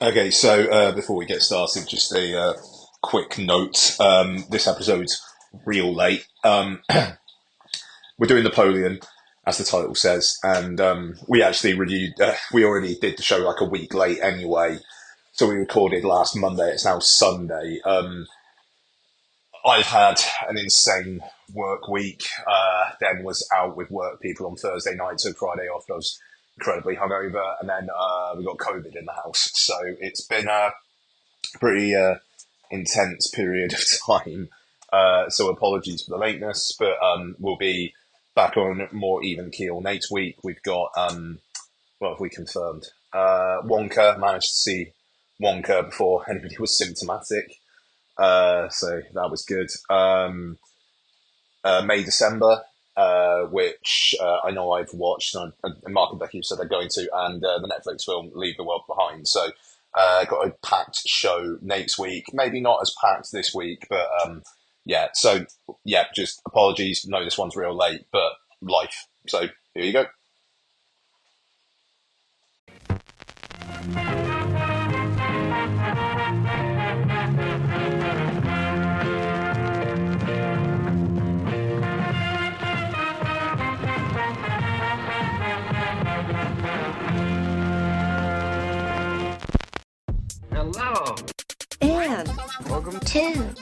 Okay, so before we get started, just a quick note. This episode's real late. We're doing Napoleon, as the title says, and we actually reviewed. We already did the show like a week late anyway, so we recorded last Monday. It's now Sunday. I've had an insane work week. Then was out with work people on Thursday night, so Friday off. I was incredibly hungover, and then we got COVID in the house. So it's been a pretty intense period of time. So apologies for the lateness, but we'll be back on more even keel next week. We've got what have we confirmed? Wonka, managed to see Wonka before anybody was symptomatic. So that was good. May, December, which I know I've watched, and Mark and Becky said they're going to, and the Netflix film Leave the World Behind. So, got a packed show next week. Maybe not as packed this week, but yeah. So, yeah, just apologies. No, this one's real late, but life. So, here you go. Hello. And welcome to Film.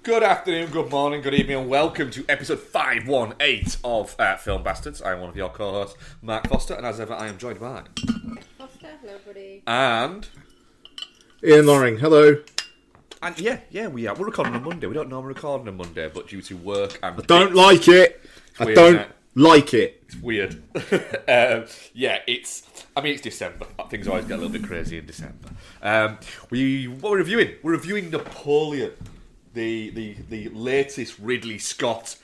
Good afternoon, good morning, good evening, and welcome to episode 518 of Film Bastards. I'm one of your co-hosts, Mark Foster, and as ever, I am joined by... Foster, hello, buddy. And Ian Loring, hello. yeah, we are. We're recording on Monday. We don't normally record on a Monday, but due to work and... Don't like it. I weird, don't isn't it? like it. It's weird. It's December. Things always get a little bit crazy in December. What we're reviewing? We're reviewing Napoleon, the latest Ridley Scott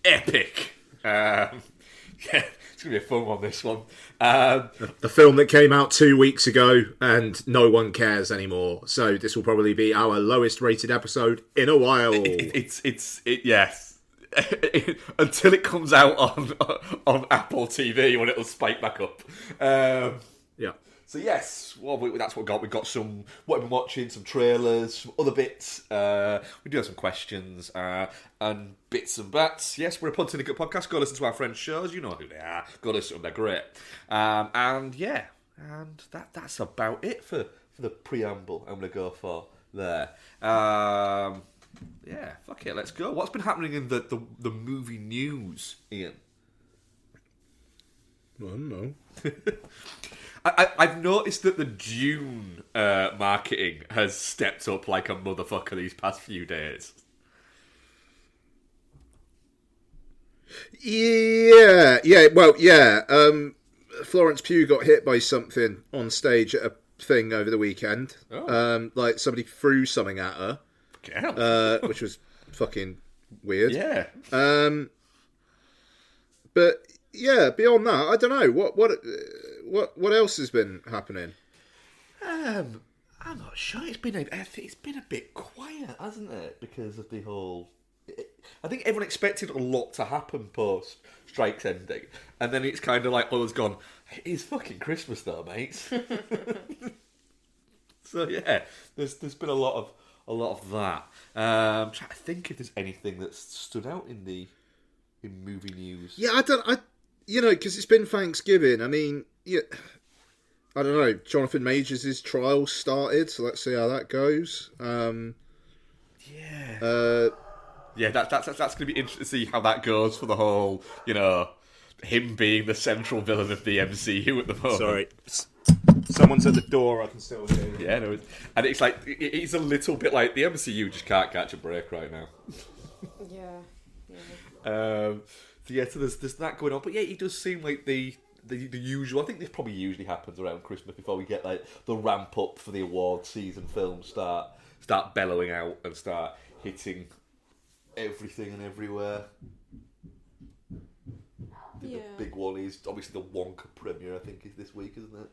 epic. It's gonna be a fun one. This one. The film that came out 2 weeks ago and no one cares anymore. So this will probably be our lowest rated episode in a while. Yes. Until it comes out on Apple TV when it'll spike back up. Yeah. So yes, well, that's what we got. We've got some what we've been watching, some trailers, some other bits. We do have some questions and bits and bats. Yes, we're a Pod Syndicate podcast. Go listen to our friends' shows. You know who they are. Go listen to them. They're great. And that's about it for the preamble. I'm going to go for there. Yeah, fuck it, let's go. What's been happening in the movie news, Ian? I don't know. I've noticed that the Dune marketing has stepped up like a motherfucker these past few days. Yeah. Florence Pugh got hit by something on stage at a thing over the weekend. Oh. Like somebody threw something at her. Which was fucking weird. Yeah. But yeah, beyond that, I don't know what else has been happening. I'm not sure. It's been a bit quiet, hasn't it? Because of the whole. I think everyone expected a lot to happen post strikes ending, and then it's kind of like, well, it's gone. It's fucking Christmas though, mates. So yeah, there's been a lot of that. I'm trying to think if there's anything that's stood out in movie news. Yeah, because it's been Thanksgiving. I mean, yeah, I don't know. Jonathan Majors' trial started, so let's see how that goes. Yeah, that's going to be interesting to see how that goes for the whole, him being the central villain of the MCU at the moment. Sorry, someone's at the door. I can still hear you. Yeah, no, and it's like it's a little bit like the MCU just can't catch a break right now. Yeah. So there's that going on, but yeah, it does seem like the usual. I think this probably usually happens around Christmas before we get like the ramp up for the award season. Films start bellowing out and start hitting everything and everywhere. The big one is obviously the Wonka premiere. I think is this week, isn't it?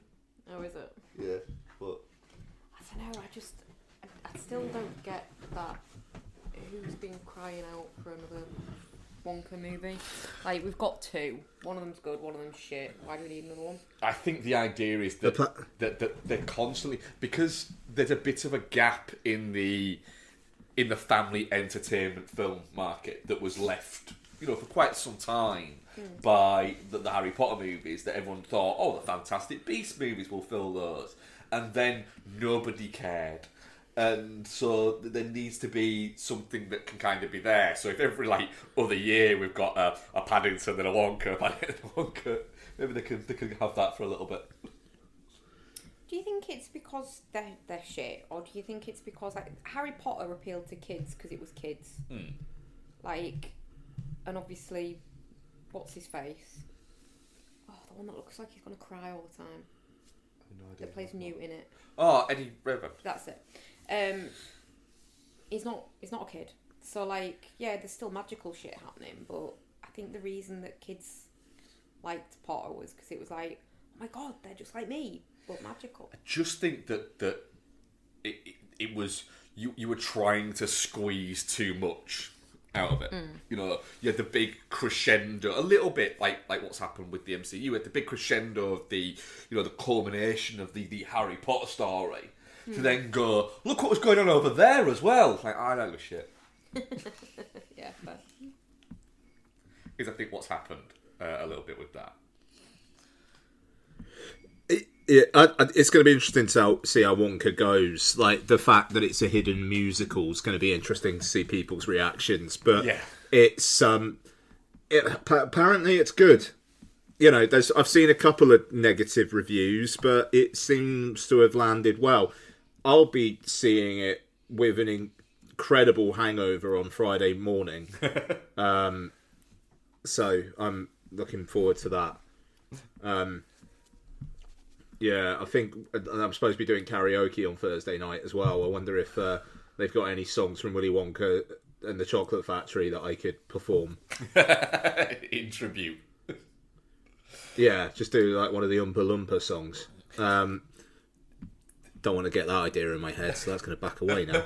Oh, is it? Yeah, but I don't know. I still don't get that. Who's been crying out for another Wonka movie. Like, we've got two. One of them's good, one of them's shit. Why do we need another one? I think the idea is that that they're constantly, because there's a bit of a gap in the family entertainment film market that was left, for quite some time by the Harry Potter movies, that everyone thought, oh, the Fantastic Beasts movies will fill those, and then nobody cared. And so there needs to be something that can kind of be there. So if every other year we've got a Paddington and a Wonka, maybe they can have that for a little bit. Do you think it's because they're shit, or do you think it's because Harry Potter appealed to kids because it was kids? And obviously, what's his face? Oh, the one that looks like he's gonna cry all the time. No idea. That plays Newt in it. Oh, Eddie Redmayne. That's it. He's not a kid. So there's still magical shit happening, but I think the reason that kids liked Potter was because it was like, oh my god, they're just like me, but magical. I just think that it was you were trying to squeeze too much out of it. You had the big crescendo, a little bit like what's happened with the MCU. You had the big crescendo of the the culmination of the Harry Potter story. To then go, look what was going on over there as well. I don't give a shit. Yeah, fair. Is I think what's happened a little bit with that. It's going to be interesting to see how Wonka goes. The fact that it's a hidden musical is going to be interesting to see people's reactions. But it's apparently it's good. I've seen a couple of negative reviews, but it seems to have landed well. I'll be seeing it with an incredible hangover on Friday morning. So I'm looking forward to that. I think I'm supposed to be doing karaoke on Thursday night as well. I wonder if they've got any songs from Willy Wonka and the Chocolate Factory that I could perform. In tribute. Yeah, just do one of the Oompa Loompa songs. Don't want to get that idea in my head, so that's going to back away now.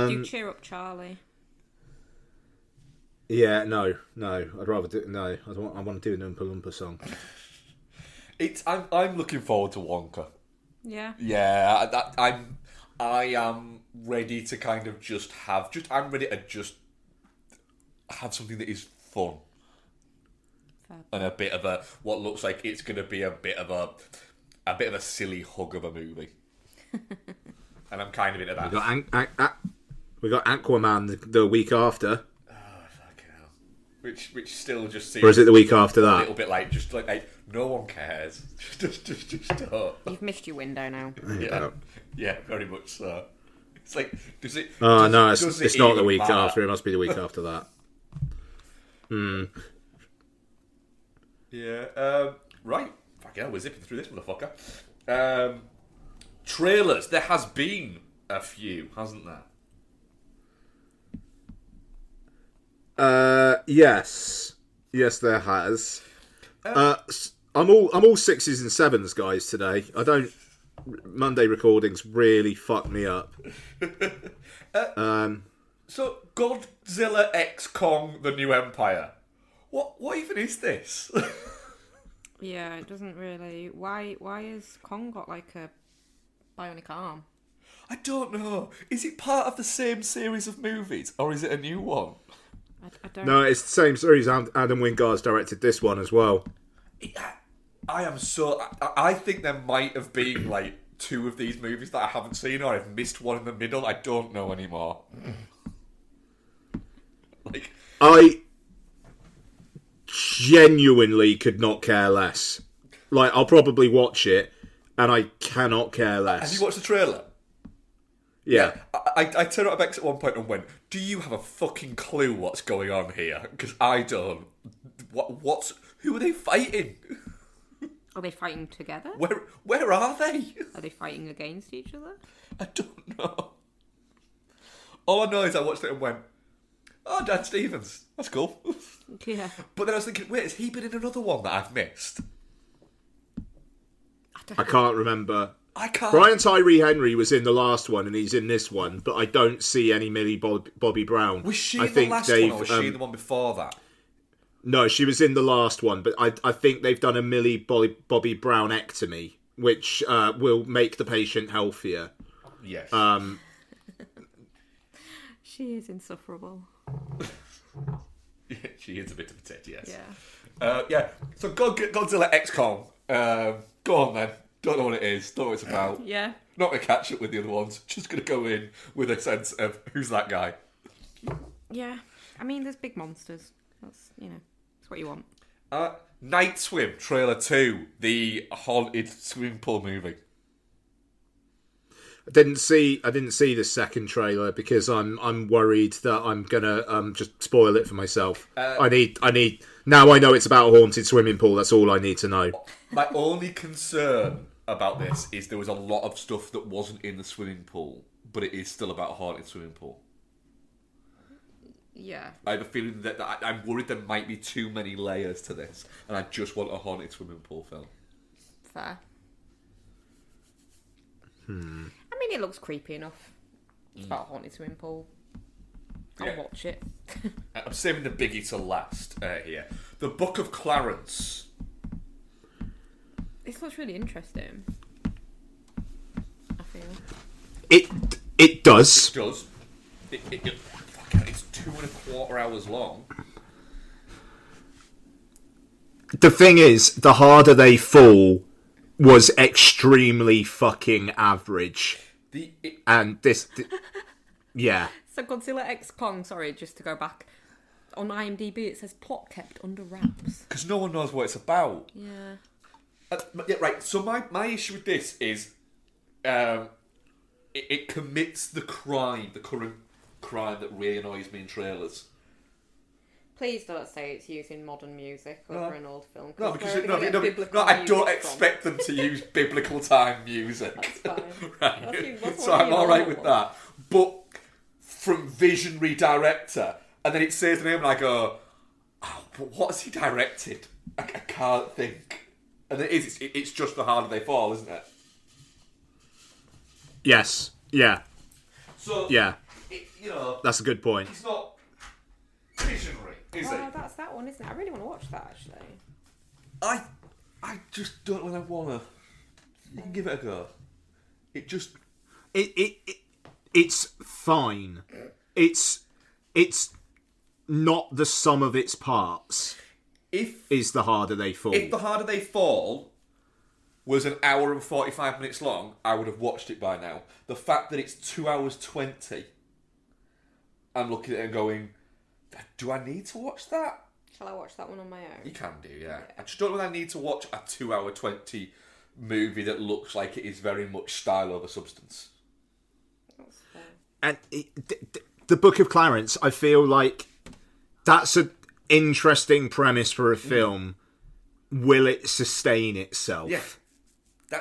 Do Cheer Up Charlie. Yeah, no. I'd rather do no. I want to do an Oompa Loompa song. I'm looking forward to Wonka. Yeah. Yeah, I am ready to kind of I'm ready to just have something that is fun. And a bit of what looks like it's going to be a bit of a silly hug of a movie. And I'm kind of into that. We got Aquaman the week after. Oh, fucking hell. Which still just seems... Or is it the week after that? A little bit like no one cares. just don't. You've missed your window now. Yeah, very much so. It's like, does it... Oh, no, it's not the week matter? after. It must be the week after that. Yeah, right. Fucking hell, we're zipping through this motherfucker. Trailers. There has been a few, hasn't there? Yes, there has. I'm all sixes and sevens, guys. Today, Monday recordings really fucked me up. So, Godzilla X Kong: The New Empire. What even is this? Yeah, it doesn't really. Why has Kong got a bionic arm? I don't know. Is it part of the same series of movies, or is it a new one? I don't. No, it's the same series. Adam Wingard's directed this one as well. I am so... I think there might have been, two of these movies that I haven't seen, or I've missed one in the middle. I don't know anymore. I genuinely could not care less. I'll probably watch it, and I cannot care less. Have you watched the trailer? Yeah. I turned out Bex at one point and went, do you have a fucking clue what's going on here? Because I don't. Who are they fighting? Are they fighting together? Where are they? Are they fighting against each other? I don't know. All I know is I watched it and went, oh, Dan Stevens. That's cool. Yeah. But then I was thinking, wait, has he been in another one that I've missed? I can't remember. I can't. Brian Tyree Henry was in the last one, and he's in this one, but I don't see any Millie Bobby Brown. Was she I in the think last they've, one, or was she in the one before that? No, she was in the last one, but I think they've done a Millie Bobby Brown-ectomy, which will make the patient healthier. Yes. She is insufferable. She is a bit of a tit, yes. Yeah. So Godzilla X Kong. Go on then. Don't know what it is. Don't know what it's about. Yeah. Not going to catch up with the other ones. Just going to go in with a sense of who's that guy. Yeah. I mean, there's big monsters. That's, that's what you want. Night Swim trailer 2, the haunted swimming pool movie. I didn't see the second trailer because I'm worried that I'm gonna just spoil it for myself. I need now. I know it's about a haunted swimming pool. That's all I need to know. My only concern about this is there was a lot of stuff that wasn't in the swimming pool, but it is still about a haunted swimming pool. Yeah. I have a feeling that I'm worried there might be too many layers to this, and I just want a haunted swimming pool film. Fair. I mean, it looks creepy enough. It's about a haunted swimming pool. I'll watch it. I'm saving the biggie to last here. The Book of Clarence. This looks really interesting. I feel. It does. It does. It's 2.25 hours long. The thing is, The Harder They Fall was extremely fucking average. And this... yeah. So Godzilla X Kong, sorry, just to go back. On IMDb it says plot kept under wraps. Because no one knows what it's about. Yeah. Right, so my issue with this is it commits the current crime that really annoys me in trailers. Please don't say it's using modern music over an old film. No, because I I don't expect them to use biblical time music. That's fine. Right? That's So I'm alright with that. But from visionary director, and then it says the name and I go, oh, but what has he directed? I can't think. And it's just The Harder They Fall, isn't it? Yes. Yeah. So, yeah. That's a good point. It's not visionary, is Oh, it? that's that one, isn't it? I really want to watch that, actually. I just don't know when I wanna. You can give it a go. It just it's fine. It's not the sum of its parts. Is The Harder They Fall. If The Harder They Fall was an hour and 45 minutes long, I would have watched it by now. The fact that it's 2 hours 20, I'm looking at it and going, do I need to watch that? Shall I watch that one on my own? You can do, yeah. I just don't know whether I need to watch a 2 hour 20 movie that looks like it is very much style over substance. That's fair. And the Book of Clarence, I feel like that's an interesting premise for a film. Will it sustain itself? Yeah.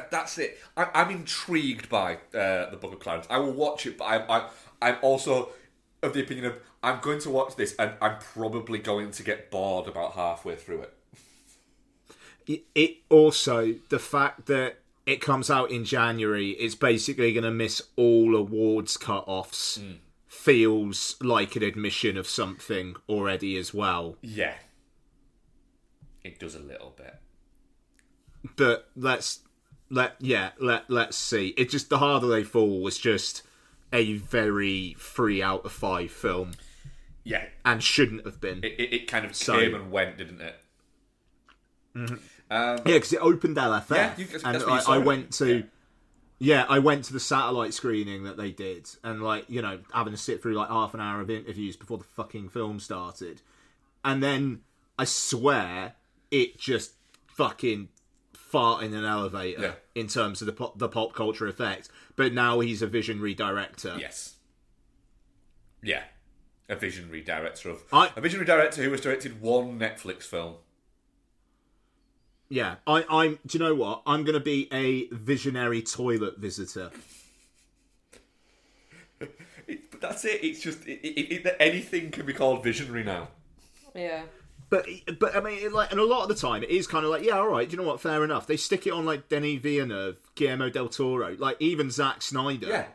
That's it. I'm intrigued by the Book of Clarence. I will watch it, but I'm also of the opinion of I'm going to watch this and I'm probably going to get bored about halfway through it. It also, the fact that it comes out in January, it's basically going to miss all awards cut-offs. Feels like an admission of something already as well. Yeah. It does a little bit. But let's see. It just, The Harder They Fall was just a very 3 out of 5 film. Yeah. And shouldn't have been. It kind of came and went, didn't it? Mm-hmm. Yeah, because it opened LFF. Yeah, and I went to... Yeah, I went to the satellite screening that they did, and having to sit through half an hour of interviews before the fucking film started. And then, I swear, it just fucking fart in an elevator in terms of the pop culture effect. But now he's a visionary director. Yes. Yeah. A visionary director a visionary director who has directed one Netflix film. Yeah, I'm. Do you know what? I'm going to be a visionary toilet visitor. But that's it. It's just anything can be called visionary now. Yeah. But I mean, and a lot of the time it is kind of yeah, all right. Do you know what? Fair enough. They stick it on Denis Villeneuve, Guillermo del Toro, even Zack Snyder. Yeah.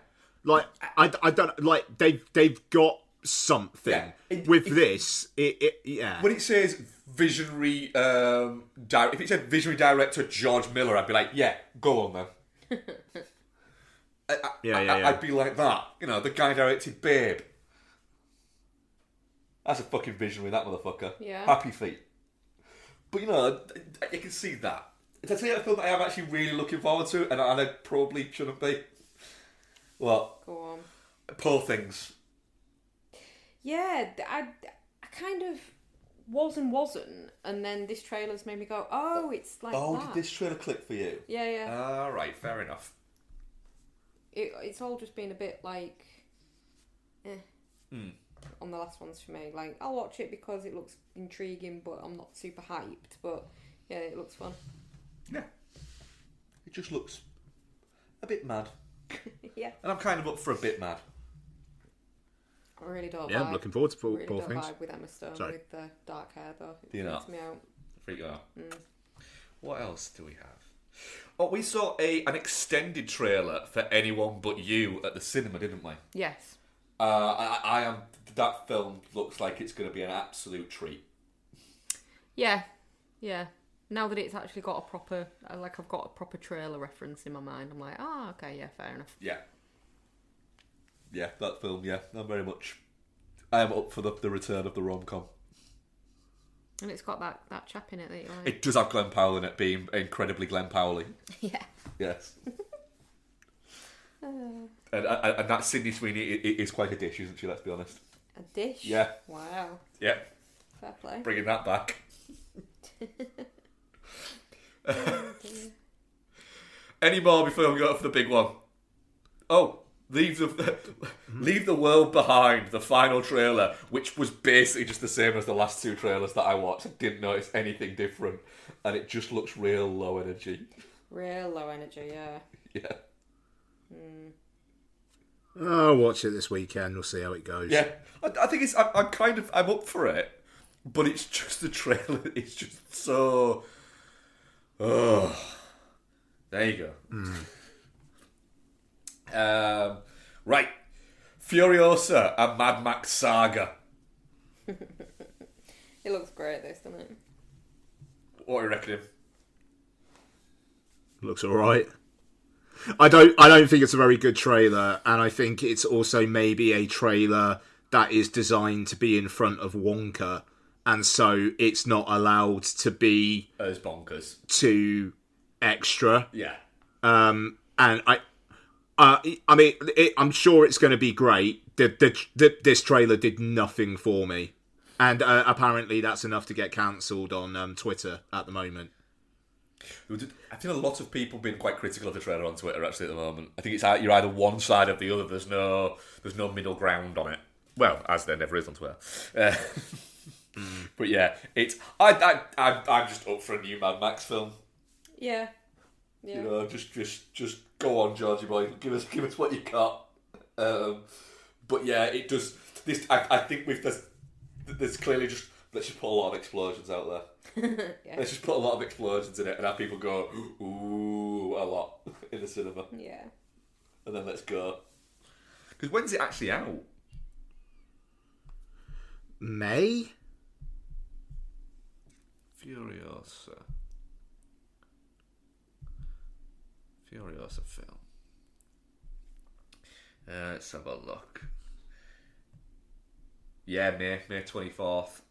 I don't they've got something with this. Yeah. When it says visionary, if it said visionary director George Miller, I'd be like, yeah, go on then. I'd be like that. You know, the guy directed Babe. That's a fucking visionary, that motherfucker. Yeah. Happy Feet. But, you know, you can see that. It's actually a film that I am actually really looking forward to, and I probably shouldn't be. What? Go on. Poor Things. Yeah, I kind of wasn't, and then this trailer's made me go, oh, it's like that. Did this trailer click for you? Yeah. Alright, fair enough. It's all just been a bit like, on the last ones for me. Like, I'll watch it because it looks intriguing, but I'm not super hyped. But yeah, it looks fun. Yeah. It just looks a bit mad. Yeah. And I'm kind of up for a bit mad. I really don't. Yeah, I'm looking forward to Poor don't Things. vibe with Emma Stone with the dark hair though. It Do you freaks not? me out. Freak you out. What else do we have? Oh, we saw an extended trailer for Anyone But You at the cinema, didn't we? Yes. I am. That film looks like it's going to be an absolute treat. Yeah. Now that it's actually got a proper, I've got a proper trailer reference in my mind. I'm like, okay, yeah, fair enough. Yeah, that film. Yeah, I am up for the return of the rom-com. And it's got that chap in it that you like. It does have Glenn Powell in it, being incredibly Glenn Powell-y. Yeah. Yes. And that Sydney Sweeney is quite a dish, isn't she? Let's be honest. A dish? Yeah. Wow. Yeah. Fair play. Bringing that back. Any more before we go for the big one? Oh, Leave the World Behind, the final trailer, which was basically just the same as the last two trailers that I watched. I didn't notice anything different, and it just looks real low energy. Real low energy, yeah. Yeah. I'll watch it this weekend. We'll see how it goes. Yeah, I think I'm up for it, but it's just the trailer. It's just so. Oh, there you go. Right, Furiosa and Mad Max Saga. It looks great, this, doesn't it? What are you reckoning? Looks all right. I don't think it's a very good trailer, and I think it's also maybe a trailer that is designed to be in front of Wonka, and so it's not allowed to be as bonkers, too extra. Yeah. And I'm sure it's going to be great. This trailer did nothing for me, and apparently that's enough to get cancelled on Twitter at the moment. I think a lot of people have been quite critical of the trailer on Twitter actually at the moment. I think it's you're either one side or the other. There's no middle ground on it. Well, as there never is on Twitter. But yeah, I'm just up for a new Mad Max film. Yeah. You know, just go on, Georgie boy. Give us what you got. But yeah, it does. This I think there's clearly just let's just put a lot of explosions out there. Yeah. Let's just put a lot of explosions in it and have people go ooh a lot in the cinema. Yeah. And then let's go. Because when's it actually out? May? Furiosa film. Let's have a look. Yeah, May 24th.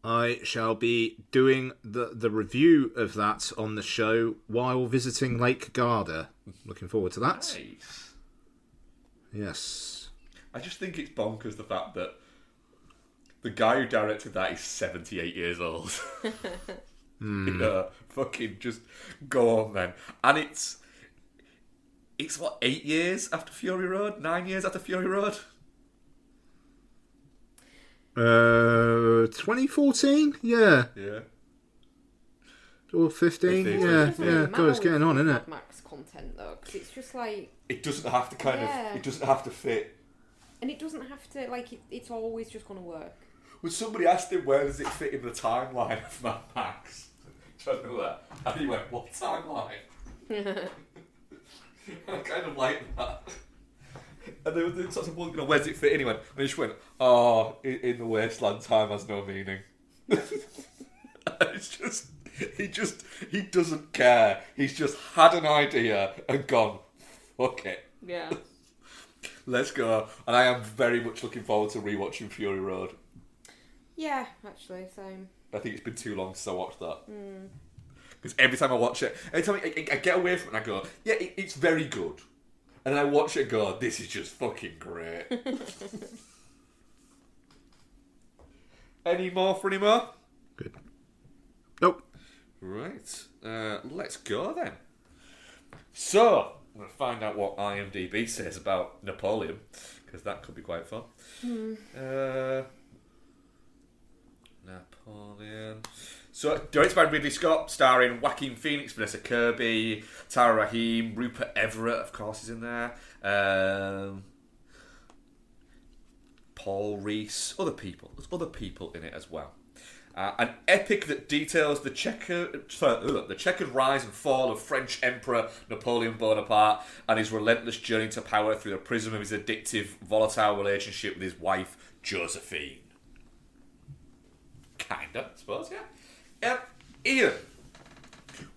I shall be doing the review of that on the show while visiting Lake Garda. Looking forward to that. Nice. Yes. I just think it's bonkers the fact that the guy who directed that is 78 years old. You know, fucking just go on then. And it's what, 8 years after Fury Road? 9 years after Fury Road? 2014? Yeah. Yeah. Or 15? Yeah. God, it's getting on, isn't it? Mad Max content though, because it's just like It doesn't have to it doesn't have to fit. and it doesn't have to it's always just gonna work. When somebody asked him where does it fit in the timeline of Mad Max, do you know that? And he went, what timeline? I kind of like that. And they were sort of wondering, where's it fit in? And he just went, oh, in the wasteland, time has no meaning. It's just, he doesn't care. He's just had an idea and gone, fuck it. Yeah. Let's go. And I am very much looking forward to rewatching Fury Road. Yeah, actually, same. I think it's been too long since I watched that. Because every time I watch it, every time I get away from it and I go, yeah, it's very good. And then I watch it and go, this is just fucking great. Any more? Good. Nope. Right. Let's go then. So, I'm going to find out what IMDb says about Napoleon, because that could be quite fun. Napoleon. So, directed by Ridley Scott, starring Joaquin Phoenix, Vanessa Kirby, Tara Rahim, Rupert Everett, of course, is in there. Paul Reese, other people. There's other people in it as well. An epic that details the checkered rise and fall of French Emperor Napoleon Bonaparte and his relentless journey to power through the prism of his addictive, volatile relationship with his wife, Josephine. Kinda, I suppose, yeah. Ian,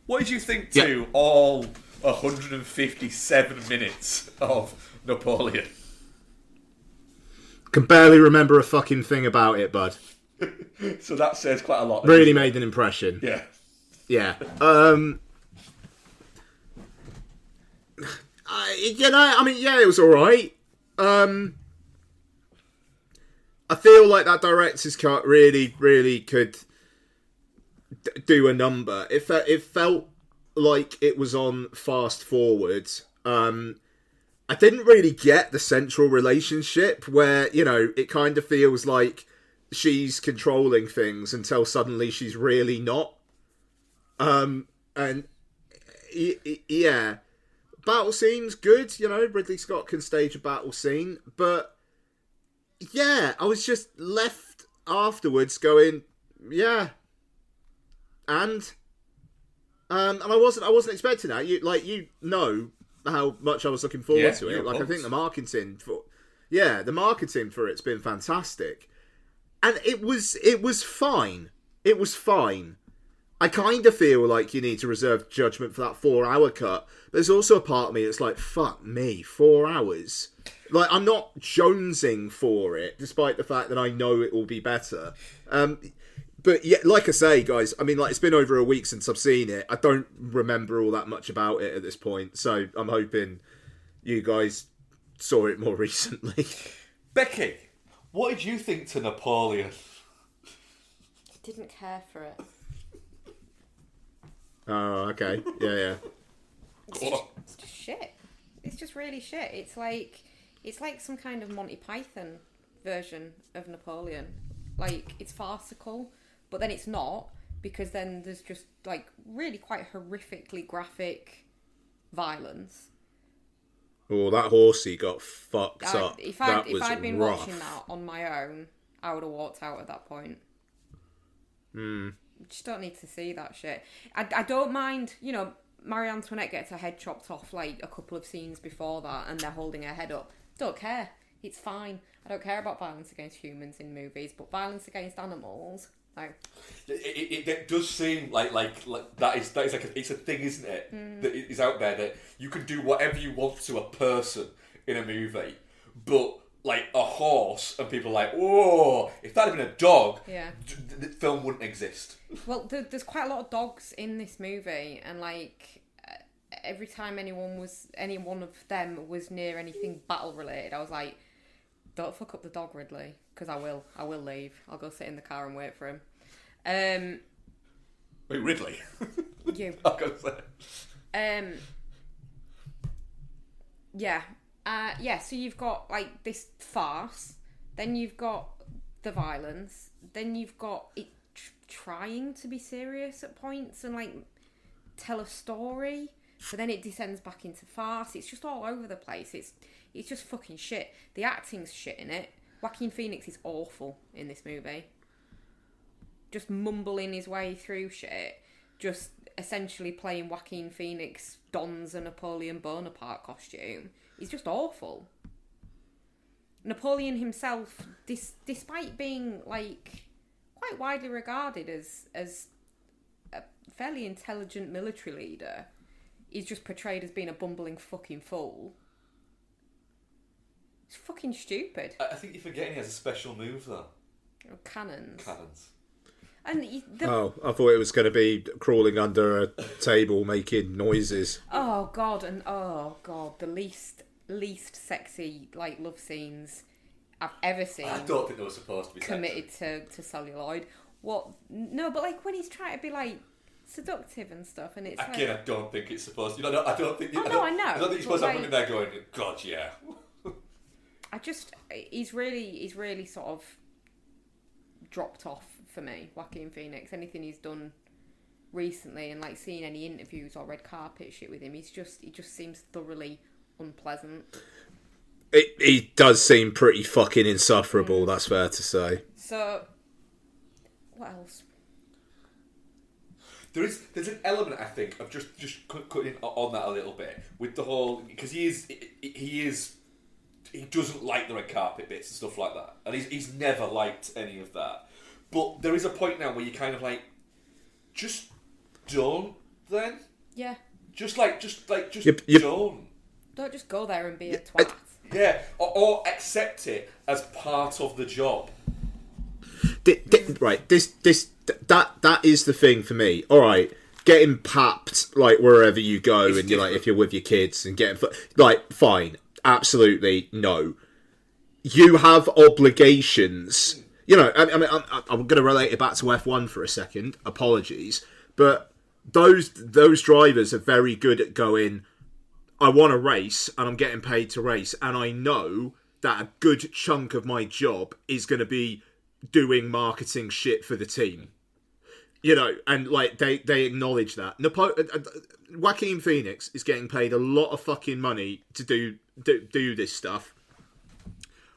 what did you think to all 157 minutes of Napoleon? Can barely remember a fucking thing about it, bud. So that says quite a lot. Really made an impression. Yeah. Yeah. It was alright. I feel like that director's cut really could do a number. It felt like it was on fast forward. I didn't really get the central relationship where, it kind of feels like she's controlling things until suddenly she's really not. Battle scene's good, Ridley Scott can stage a battle scene, but yeah, I was just left afterwards going, yeah, and I wasn't expecting that. You know how much I was looking forward to it. I think the marketing for it's been fantastic. And it was fine. It was fine. I kind of feel like you need to reserve judgment for that 4-hour cut. There's also a part of me that's like, fuck me, 4 hours. Like, I'm not jonesing for it, despite the fact that I know it will be better. But yeah, like I say, guys, it's been over a week since I've seen it. I don't remember all that much about it at this point, so I'm hoping you guys saw it more recently. Becky, what did you think to Napoleon? Didn't care for it. Oh, okay. Yeah. It's just shit. It's just really shit. It's like some kind of Monty Python version of Napoleon. Like, it's farcical, but then it's not, because then there's just like really quite horrifically graphic violence. Oh, that horsey got fucked up. If I'd been rough. watching that on my own, I would have walked out at that point. Just don't need to see that shit. I don't mind, Marie Antoinette gets her head chopped off like a couple of scenes before that, and they're holding her head up. Don't care. It's fine. I don't care about violence against humans in movies, but violence against animals, no. It does seem like that is like it's a thing, isn't it? That is out there that you can do whatever you want to a person in a movie, but like a horse, and people are like, whoa, if that had been a dog, the film wouldn't exist. Well, there's quite a lot of dogs in this movie, and like every time any one of them was near anything battle related, I was like, don't fuck up the dog, Ridley, because I will leave. I'll go sit in the car and wait for him. Wait, Ridley? You. I'm gonna say. So you've got like this farce, then you've got the violence, then you've got it trying to be serious at points and like tell a story, but then it descends back into farce. It's just all over the place. It's just fucking shit. The acting's shit in it. Joaquin Phoenix is awful in this movie. Just mumbling his way through shit. Just essentially playing Joaquin Phoenix dons a Napoleon Bonaparte costume. He's just awful. Napoleon himself, despite being like quite widely regarded as a fairly intelligent military leader, he's just portrayed as being a bumbling fucking fool. It's fucking stupid. I think you're forgetting he has a special move though. Oh, cannons. And I thought it was going to be crawling under a table making noises. oh god, the least sexy like love scenes I've ever seen. I don't think they were supposed to be committed to celluloid. What? No, but like when he's trying to be like seductive and stuff, and it's again, like, I don't think it's supposed to. I don't think. I know. I don't think you're supposed to have women there going, God, yeah. He's really sort of dropped off for me, Joaquin Phoenix. Anything he's done recently, and like seeing any interviews or red carpet shit with him, he just seems thoroughly unpleasant. He does seem pretty fucking insufferable, that's fair to say. So, what else? There's an element, I think, of just cutting on that a little bit with the whole, because he doesn't like the red carpet bits and stuff like that, and he's never liked any of that. But there is a point now where you kind of like, just don't then. Yeah. Just don't. Don't just go there and be a twat. Yeah, or accept it as part of the job. Right, that is the thing for me. All right, getting papped like wherever you go, it's and you're like, if you're with your kids and getting like, fine, absolutely no. You have obligations. You know, I mean, I'm going to relate it back to F1 for a second. Apologies, but those drivers are very good at going, I want to race and I'm getting paid to race, and I know that a good chunk of my job is going to be doing marketing shit for the team. You know, and like they acknowledge that. Joaquin Phoenix is getting paid a lot of fucking money to do this stuff.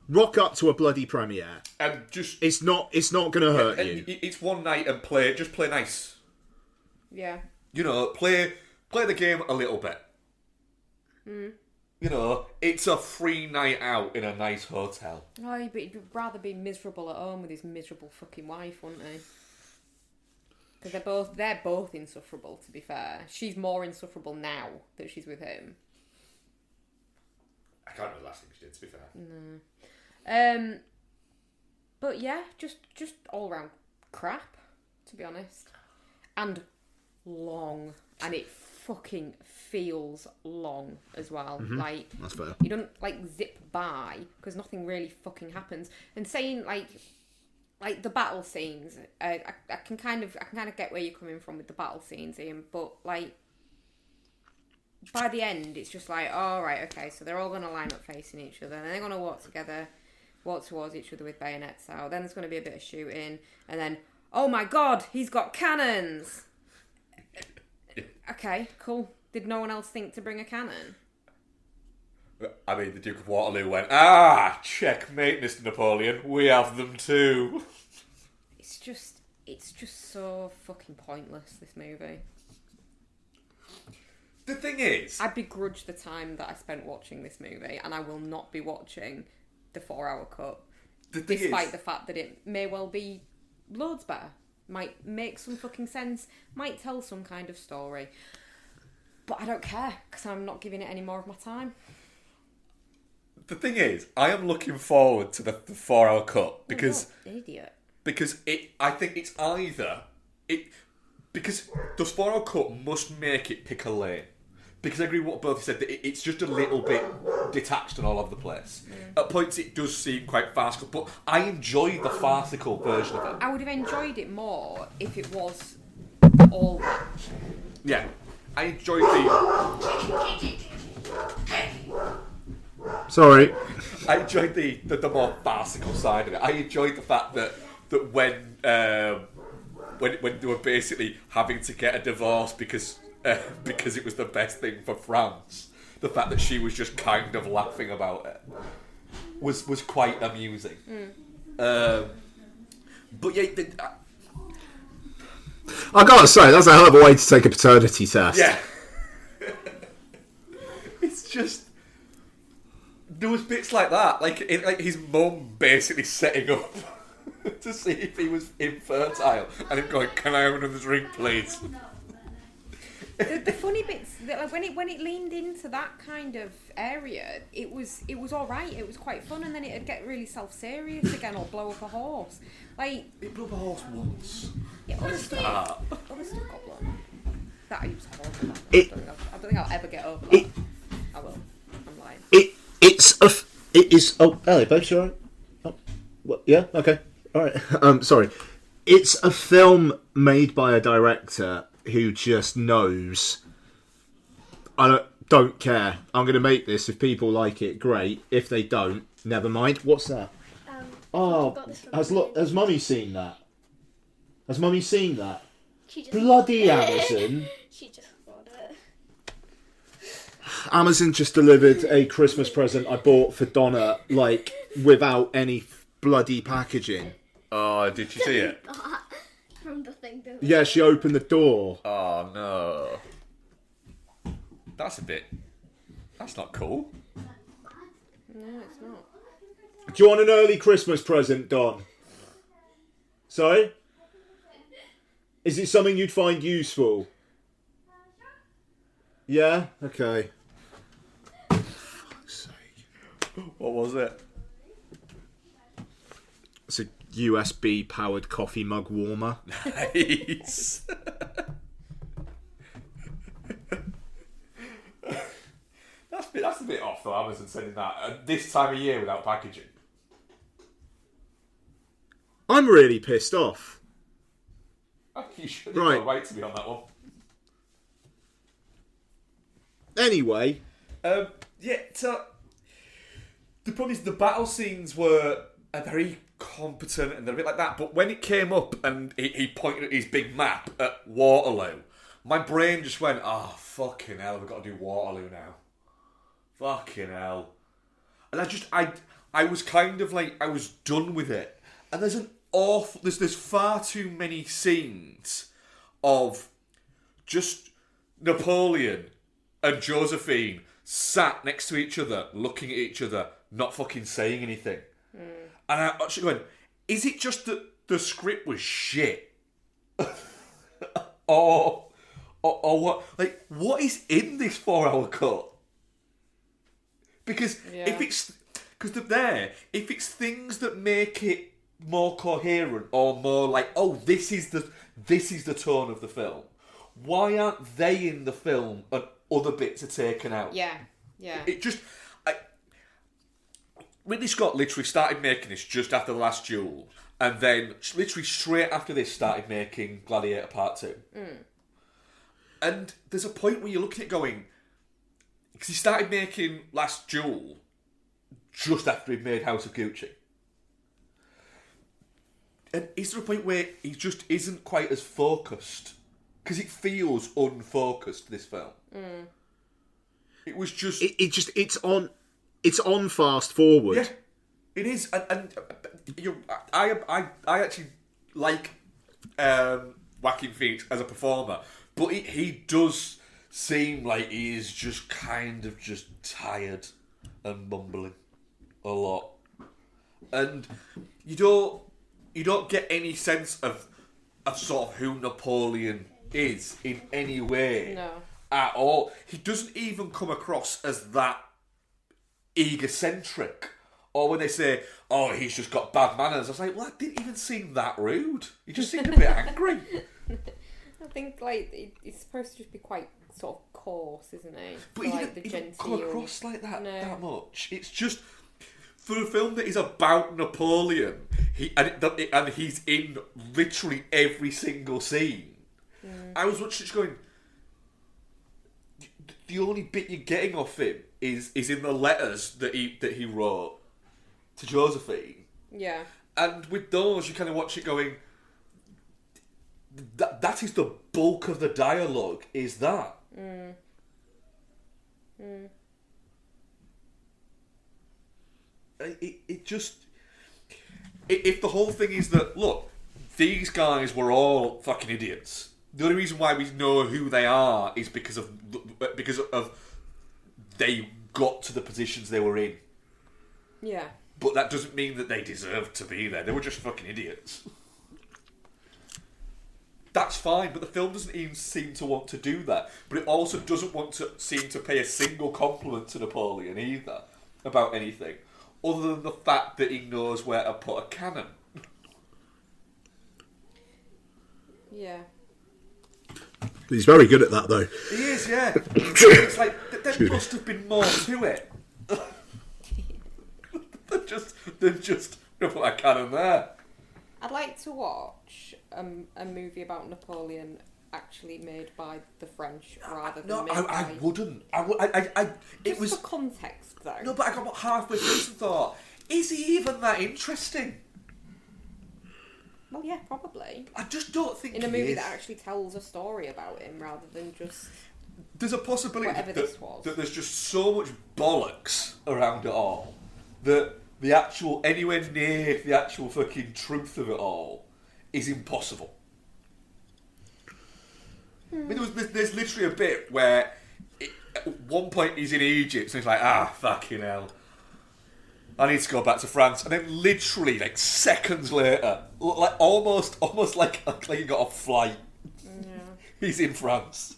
Rock up to a bloody premiere, and just it's not going to hurt you. It's one night and just play nice. Yeah. You know, play the game a little bit. Mm. You know, it's a free night out in a nice hotel. Oh, but he'd rather be miserable at home with his miserable fucking wife, wouldn't he? Because they're both insufferable, to be fair. She's more insufferable now that she's with him. I can't remember the last thing she did, to be fair. No. But yeah, just all round crap, to be honest. And long. And it fucking feels long as well. Mm-hmm. Like, that's fair. You don't like zip by because nothing really fucking happens. And saying like the battle scenes, I can kind of get where you're coming from with the battle scenes, Ian. But like by the end, it's just like, all right, okay, so they're all going to line up facing each other, and they're going to walk towards each other with bayonets out. Then there's going to be a bit of shooting, and then, oh my god, he's got cannons. Okay, cool. Did no one else think to bring a cannon? I mean, the Duke of Waterloo went, checkmate, Mr. Napoleon. We have them too. It's just so fucking pointless, this movie. The thing is, I begrudge the time that I spent watching this movie, and I will not be watching the 4-hour cut. Despite the fact that it may well be loads better. Might make some fucking sense, might tell some kind of story. But I don't care, because I'm not giving it any more of my time. The thing is, I am looking forward to the 4-hour cut because... Oh, you're an idiot. Because I think it's either... Because the 4-hour cut must make it pick a lane. Because I agree with what both you said, that it's just a little bit detached and all over the place. At points it does seem quite farcical, but I enjoy the farcical version of it. I would have enjoyed it more if it was all that. Yeah. I enjoyed the... Sorry. I enjoyed the more farcical side of it. I enjoyed the fact that when they were basically having to get a divorce because it was the best thing for France, the fact that she was just kind of laughing about it was quite amusing. But yeah, I gotta say, that's a hell of a way to take a paternity test. Yeah. It's just There was bits like that, like his mum basically setting up to see if he was infertile, and him going, "Can I have another drink, please?" The funny bits, like when it leaned into that kind of area, it was all right. It was quite fun, and then it'd get really self-serious again, or blow up a horse. Like It blew up a horse once. yeah, other stuff got blown. That I was horrible. I don't think I'll ever get over that. I will. I'm lying. It is. Oh, hello, babes. You alright? Oh, what? Yeah. Okay. All right. Sorry. It's a film made by a director who just knows. I don't care. I'm going to make this. If people like it, great. If they don't, never mind. What's that? Has Mummy seen that? Has Mummy seen that? She just Bloody Amazon! She just bought it. Amazon just delivered a Christmas present I bought for Donna, like, without any bloody packaging. Oh, did you see it? From the thing. Yeah, she opened the door. Oh no. That's not cool. No, it's not. Do you want an early Christmas present, Don? Sorry? Is it something you'd find useful? Yeah? Okay. Fuck's sake. What was it? It's a USB powered coffee mug warmer. Nice. That's a bit off though, Amazon sending that at this time of year without packaging. I'm really pissed off. You should Right. have wait to be on that one. Anyway. So the problem is the battle scenes were very competent and they're a bit like that, but when it came up and he pointed at his big map at Waterloo, my brain just went, oh, fucking hell, we've got to do Waterloo now. Fucking hell. And I was kind of like, I was done with it. And there's far too many scenes of just Napoleon and Josephine sat next to each other, looking at each other, not fucking saying anything. And I actually went, is it just that the script was shit? or what? Like, what is in this 4-hour cut? Because if it's things that make it more coherent or more like, oh, this is the tone of the film. Why aren't they in the film and other bits are taken out? Yeah. Ridley Scott literally started making this just after The Last Duel, and then literally straight after this started making Gladiator Part 2. And there's a point where you're looking at going, because he started making Last Duel just after he'd made House of Gucci. And is there a point where he just isn't quite as focused? Because it feels unfocused, this film. It was just... It's on fast forward. Yeah, it is. I actually like Joaquin Phoenix as a performer, but he does seem like he is just kind of just tired and mumbling a lot, and you don't get any sense of sort of who Napoleon is in any way at all. He doesn't even come across as that egocentric, or when they say, oh, he's just got bad manners, I was like, well, that didn't even seem that rude. He just seemed a bit angry. I think like it's supposed to just be quite sort of coarse, isn't it? But Like he didn't come across like that No. that much. It's just for a film that is about Napoleon, and he's in literally every single scene. I was watching it going, the only bit you're getting off him is in the letters that he wrote to Josephine. Yeah. And with those, you kind of watch it going, that is the bulk of the dialogue, is that. It just... If the whole thing is that, look, these guys were all fucking idiots. The only reason why we know who they are is because of they got to the positions they were in. Yeah. But that doesn't mean that they deserved to be there. They were just fucking idiots. That's fine, but the film doesn't even seem to want to do that. But it also doesn't want to seem to pay a single compliment to Napoleon either about anything, other than the fact that he knows where to put a cannon. Yeah. He's very good at that, though. He is, yeah. It's like there must have been more to it. They're just gonna put a cannon there. I'd like to watch a movie about Napoleon actually made by the French rather than No, made I by... wouldn't. It Just was for context, though. no, but I got about halfway through and thought, is he even that interesting? Well, yeah, probably. I just don't think In a he movie is. that actually tells a story about him rather than just... There's a possibility Whatever that, this was. that there's just so much bollocks around it all that the actual, anywhere near the actual fucking truth of it all is impossible. I mean, there's literally a bit where at one point he's in Egypt and he's like, fucking hell, I need to go back to France, and then literally like seconds later, like almost like he got a flight, he's in France.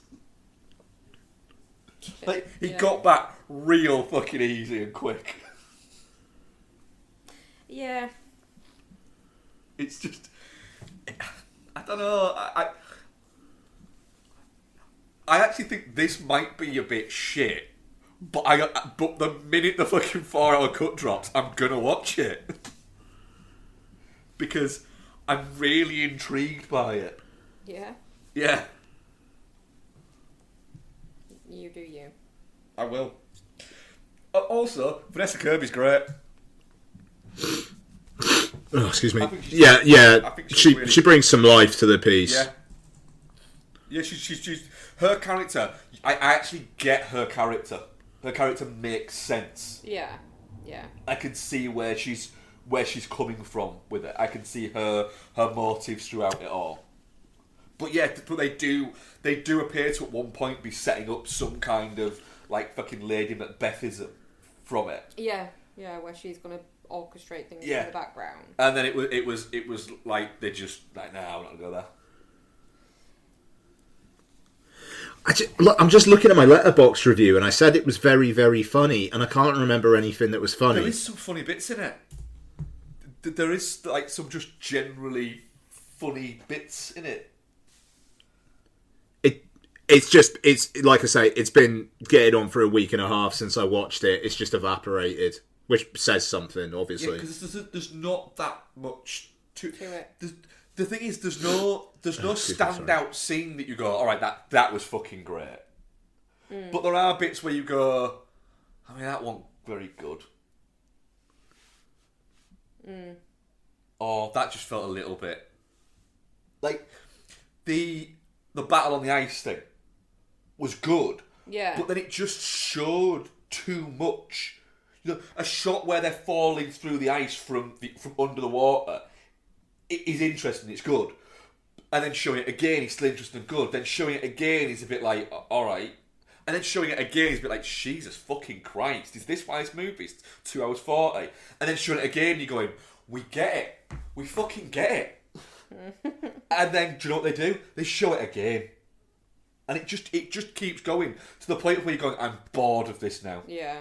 Like he Yeah. got back real fucking easy and quick. Yeah. It's just, I don't know. I actually think this might be a bit shit, but but the minute the fucking 4-hour cut drops, I'm gonna watch it because I'm really intrigued by it. Yeah. Yeah, You do you. I will. Also, Vanessa Kirby's great. Oh, excuse me. I think she's- Yeah. I think she's She really- she brings some life to the piece. Yeah, she's her character. I actually get her character. Her character makes sense. Yeah. Yeah. I can see where she's coming from with it. I can see her motives throughout it all. But yeah, but they do appear to at one point be setting up some kind of like fucking Lady Macbethism from it. Yeah. Yeah, where she's going to orchestrate things Yeah. in the background. And then it was like they just like, nah, I'm not gonna go there. I'm just looking at my Letterboxd review, and I said it was very, very funny, and I can't remember anything that was funny. There is some funny bits in it. There is like some just generally funny bits in it. It's like I say, it's been getting on for a week and a half since I watched it. It's just evaporated, which says something, Yeah, obviously. because there's not that much to it. The thing is, there's no excuse me, standout scene that you go, all right, that was fucking great. But there are bits where you go, I mean, that wasn't very good. Or that just felt a little bit like the battle on the ice thing was good. Yeah. But then it just showed too much. You know, a shot where they're falling through the ice from under the water, it is interesting, it's good. And then showing it again is still interesting and good. Then showing it again is a bit like, alright. And then showing it again is a bit like, Jesus fucking Christ, is this why this movie's 2 hours 40? And then showing it again, you're going, we get it. We fucking get it. And then, do you know what they do? They show it again. And it just keeps going to the point where you're going, I'm bored of this now. Yeah.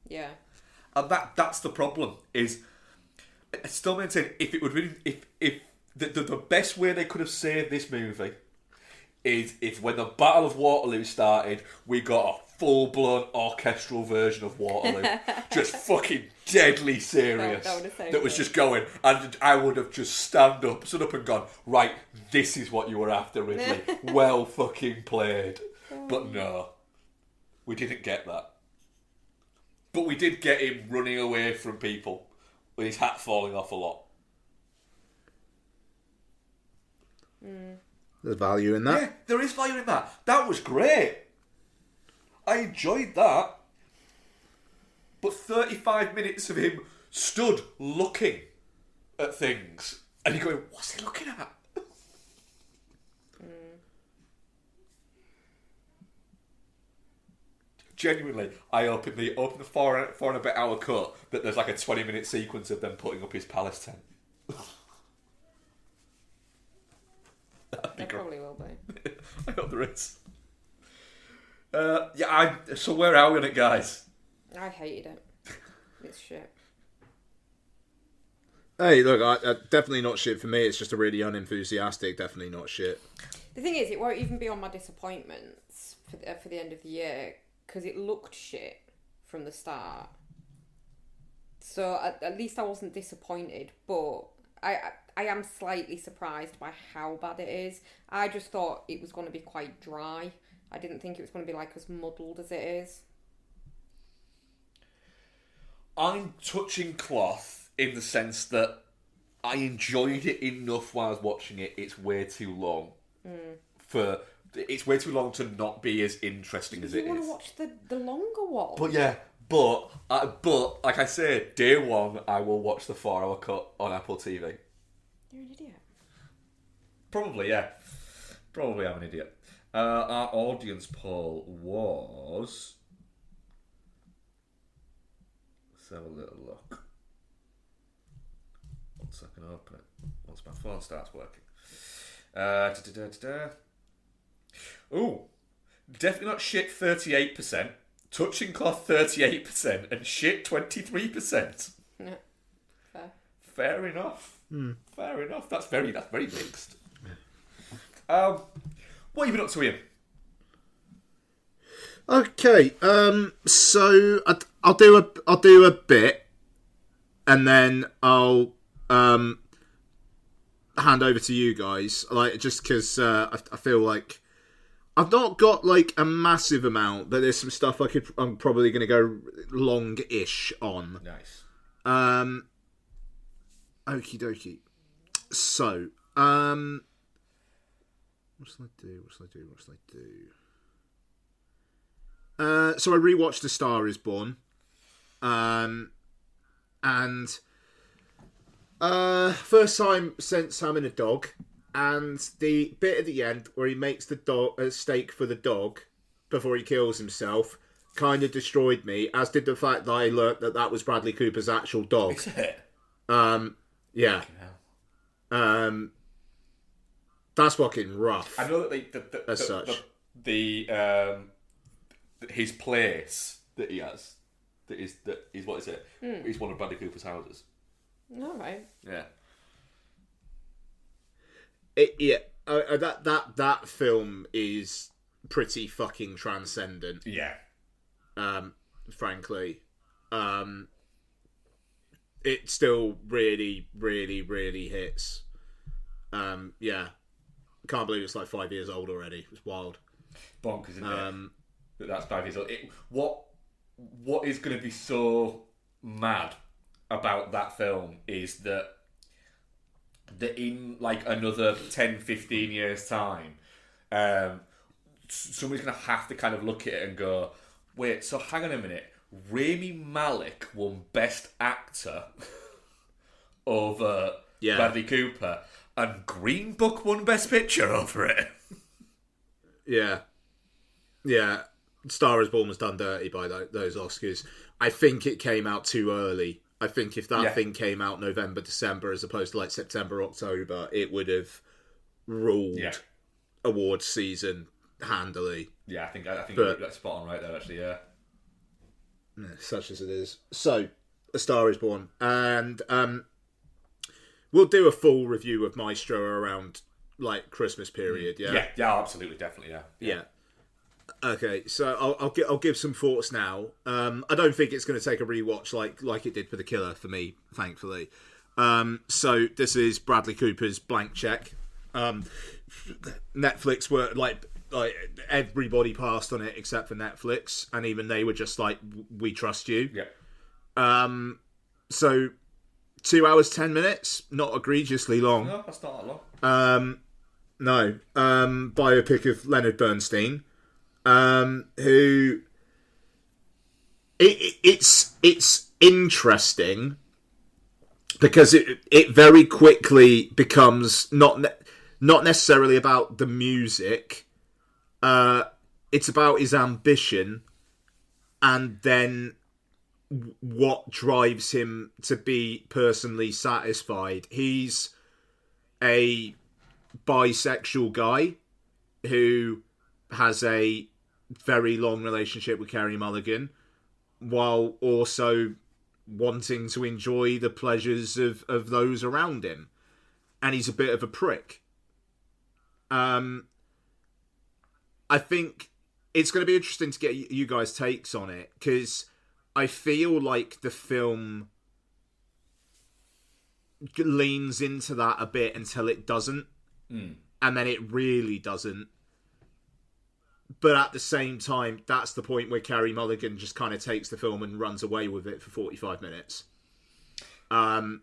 Yeah. And that's the problem. Is I still maintain if it would really if the best way they could have saved this movie is if when the Battle of Waterloo started, we got a full-blown orchestral version of Waterloo, just fucking deadly serious. That would have saved That was it. just going, and I would have just stood up and gone, right, this is what you were after, Ridley. Well fucking played. But no, we didn't get that. But we did get him running away from people with his hat falling off a lot. There's value in that. Yeah, there is value in that. That was great. I enjoyed that. But 35 minutes of him stood looking at things. And you're going, what's he looking at? Genuinely, I opened the 4 and a bit hour cut that there's like a 20-minute sequence of them putting up his palace tent. That'd be There great. probably will be. I hope there is. So where are we on it, guys? I hated it. It's shit. Hey, look, I definitely not shit for me. It's just a really unenthusiastic, definitely not shit. The thing is, it won't even be on my disappointments for the end of the year because it looked shit from the start. So at least I wasn't disappointed, but I am slightly surprised by how bad it is. I just thought it was going to be quite dry. I didn't think it was going to be like as muddled as it is. I'm touching cloth in the sense that I enjoyed it enough while I was watching it. It's way too long it's way too long to not be as interesting as it is. You want to watch the longer one? But like I say, day one I will watch the 4-hour cut on Apple TV. You're an idiot. Probably, yeah. Probably I'm an idiot. Our audience poll was... Let's have a little look. One second, open it. Once my phone starts working. Ooh. Definitely not shit 38%. Touching cloth 38%. And shit 23%. Yeah. Fair. Fair enough. Fair enough. That's very mixed. What have you been up to, Ian? Okay, so I'll do a bit, and then I'll hand over to you guys. Like, just because I feel like I've not got like a massive amount, but there's some stuff I'm probably going to go long-ish on. Nice. Okie dokie. So, what shall I do? So I rewatched A Star Is Born, and first time since having a dog, and the bit at the end where he makes the dog a steak for the dog before he kills himself kind of destroyed me, as did the fact that I learnt that was Bradley Cooper's actual dog. Is it? Yeah. That's fucking rough. I know that his place that he has that is what is it? He's one of Bradley Cooper's houses. All right. Yeah. That film is pretty fucking transcendent. Yeah. Frankly, it still really, really, really hits. Yeah, can't believe it's like 5 years old already. It's wild. Bonkers, isn't it? That's 5 years old. What is going to be so mad about that film is that in like another 10, 15 years time, somebody's going to have to kind of look at it and go, wait, so hang on a minute, Rami Malek won Best Actor over Bradley Cooper, and Green Book won Best Picture over it. Yeah. Star Is Born was done dirty by those Oscars. I think it came out too early. I think if that thing came out November, December, as opposed to like September, October, it would have ruled awards season handily. Yeah, I think that's spot on right there, actually. Yeah. Such as it is. So, A Star Is Born, and we'll do a full review of Maestro around like Christmas period. Yeah, absolutely, definitely. Yeah. Okay, so I'll give some thoughts now. I don't think it's going to take a rewatch like it did for The Killer for me, thankfully. So this is Bradley Cooper's Blank Check. Netflix were like everybody passed on it except for Netflix, and even they were just like, we trust you. Yeah. So 2 hours 10 minutes, not egregiously long. No, that's not that long. No. Biopic of Leonard Bernstein. Who it's interesting because it very quickly becomes not necessarily about the music. It's about his ambition and then what drives him to be personally satisfied. He's a bisexual guy who has a very long relationship with Carey Mulligan, while also wanting to enjoy the pleasures of those around him. And he's a bit of a prick. I think it's going to be interesting to get you guys' takes on it, because I feel like the film leans into that a bit until it doesn't. And then it really doesn't. But at the same time, that's the point where Carey Mulligan just kind of takes the film and runs away with it for 45 minutes. Well,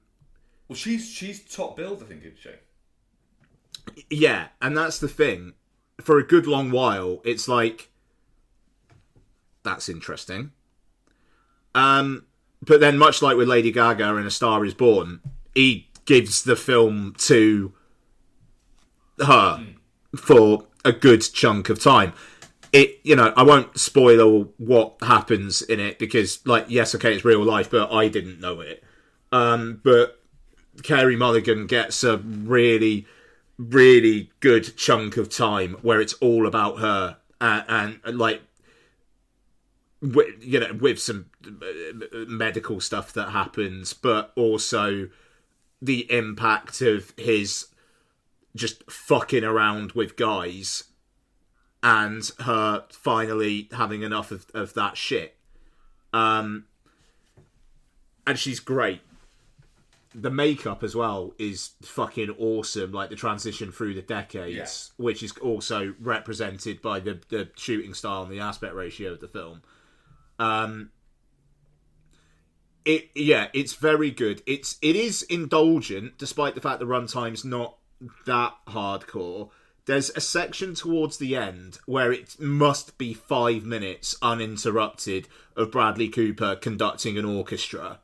she's top billed, I think, isn't she? Yeah, and that's the thing. For a good long while, it's like, that's interesting. But then, much like with Lady Gaga in A Star Is Born, he gives the film to her for a good chunk of time. I won't spoil what happens in it, because, yes, okay, it's real life, but I didn't know it. But Carey Mulligan gets a really, really good chunk of time where it's all about her, and with some medical stuff that happens, but also the impact of his just fucking around with guys, and her finally having enough of that shit. And she's great. The makeup as well is fucking awesome, like the transition through the decades, which is also represented by the shooting style and the aspect ratio of the film. It's very good. It is indulgent, despite the fact the runtime's not that hardcore. There's a section towards the end where it must be 5 minutes uninterrupted of Bradley Cooper conducting an orchestra,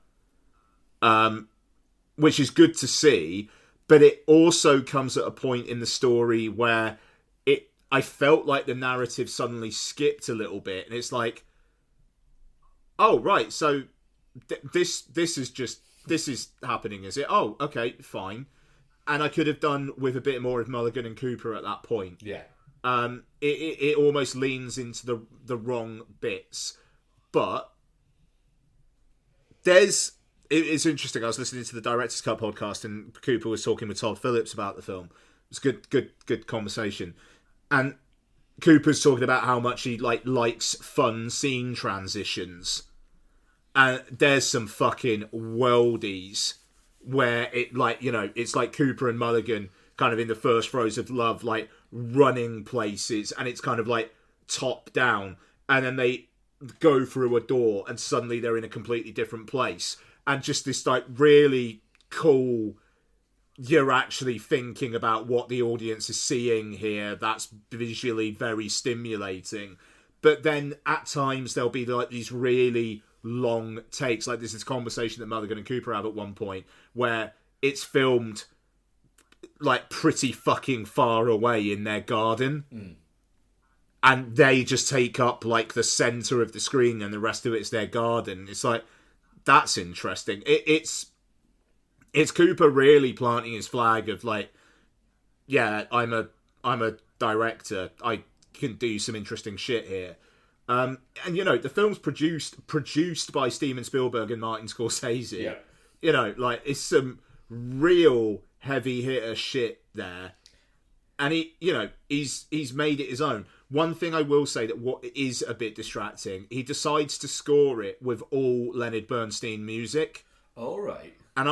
which is good to see, but it also comes at a point in the story where I felt like the narrative suddenly skipped a little bit, and it's like, oh, right, so this is happening, is it? Oh, okay, fine. And I could have done with a bit more of Mulligan and Cooper at that point. Yeah. It almost leans into the wrong bits. But it's interesting. I was listening to the Director's Cut podcast, and Cooper was talking with Todd Phillips about the film. It was good conversation. And Cooper's talking about how much he likes fun scene transitions. And there's some fucking worldies where it's like Cooper and Mulligan kind of in the first throes of love, like running places, and it's kind of like top down, and then they go through a door and suddenly they're in a completely different place, and just this like really cool, you're actually thinking about what the audience is seeing here. That's visually very stimulating. But then at times there'll be like these really long takes, like this conversation that Mulligan and Cooper have at one point where it's filmed like pretty fucking far away in their garden, and they just take up like the center of the screen and the rest of it's their garden. It's like, that's interesting. It's Cooper really planting his flag of like, yeah, I'm a director, I can do some interesting shit here. And the film's produced by Steven Spielberg and Martin Scorsese. Yeah. It's some real heavy hitter shit there, and he's made it his own. One thing I will say that what is a bit distracting, he decides to score it with all Leonard Bernstein music. All right. And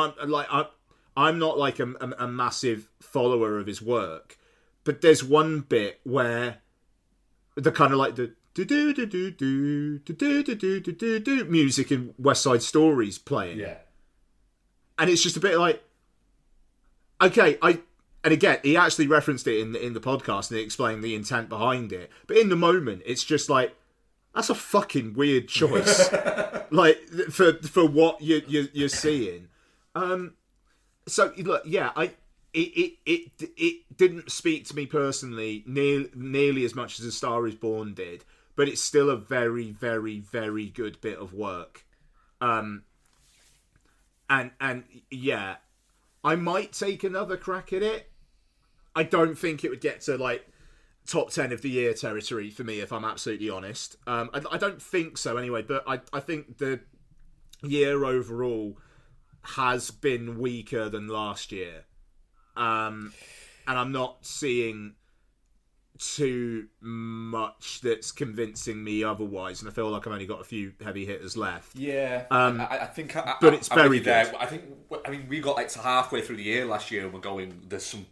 I'm not like a massive follower of his work, but there's one bit where the kind of like the music in West Side Story's playing. Yeah. And it's just a bit like, okay, and again, he actually referenced it in the podcast and he explained the intent behind it. But in the moment, it's just like, that's a fucking weird choice. Like, for what you're seeing. So look, yeah, it didn't speak to me personally nearly as much as A Star Is Born did. but it's still a very, very, very good bit of work. And yeah, I might take another crack at it. I don't think it would get to like top 10 of the year territory for me, if I'm absolutely honest. I don't think so anyway, but I think the year overall has been weaker than last year. And I'm not seeing too much that's convincing me otherwise, and I feel like I've only got a few heavy hitters left. Yeah, I think, but it's I'm very with you good. there. I mean, we got like to halfway through the year last year, and we're going. There's some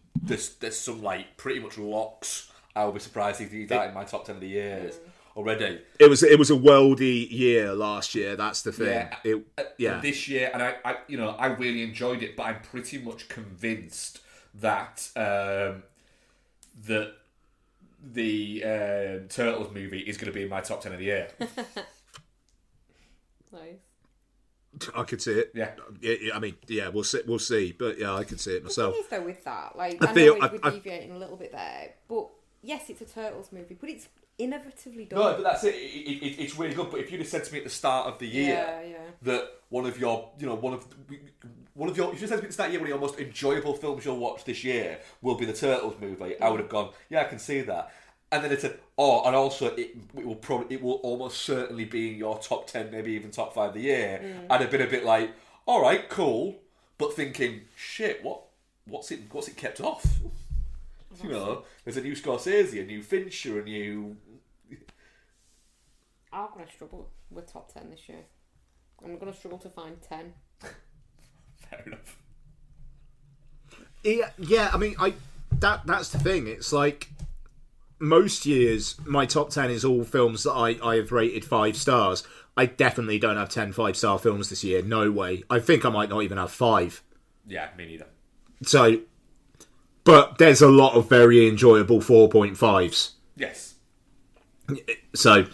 like pretty much locks. I would be surprised if you did that in my top 10 of the years already. It was a worldy year last year. That's the thing. And this year, and I really enjoyed it, but I'm pretty much convinced that that the Turtles movie is going to be in my top 10 of the year. Nice. I could see it. Yeah. I mean, yeah, we'll see. But yeah, I could see it myself. The thing is, though, with that, like, I I feel- know we're deviating a little bit there, but yes, it's a Turtles movie, but it's innovatively done. No, but that's it. It's really good. But if you'd have said to me at the start of the year that one of your, if you said to me at the start of the year, one of your most enjoyable films you'll watch this year will be the Turtles movie, I would have gone, yeah, I can see that. And then it said, and also it will almost certainly be in your top 10, maybe even top 5 of the year. I'd have been a bit like, all right, cool, but thinking, shit, what's it kept off? You know, there's a new Scorsese, a new Fincher, a new. I'm going to struggle with top 10 this year. I'm going to struggle to find 10. Fair enough. Yeah. I mean, that's the thing. It's like most years, my top 10 is all films that I have rated 5 stars. I definitely don't have 10 5-star films this year. No way. I think I might not even have 5. Yeah, me neither. So, but there's a lot of very enjoyable 4.5s. Yes. So,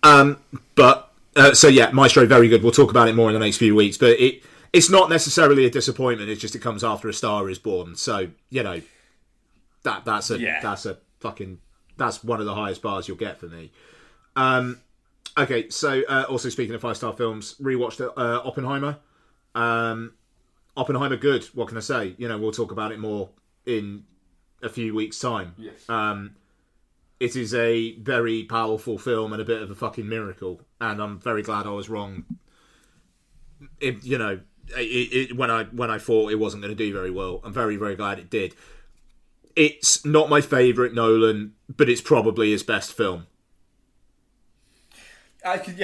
so yeah, Maestro, very good. We'll talk about it more in the next few weeks. But it's not necessarily a disappointment. It's just it comes after A Star Is Born. So that's one of the highest bars you'll get for me. Okay, so also speaking of 5-star films, rewatched Oppenheimer. Oppenheimer, good. What can I say? We'll talk about it more in a few weeks' time. Yes. It is a very powerful film and a bit of a fucking miracle, and I'm very glad I was wrong. When I thought it wasn't going to do very well, I'm very, very glad it did. It's not my favourite Nolan, but it's probably his best film. I could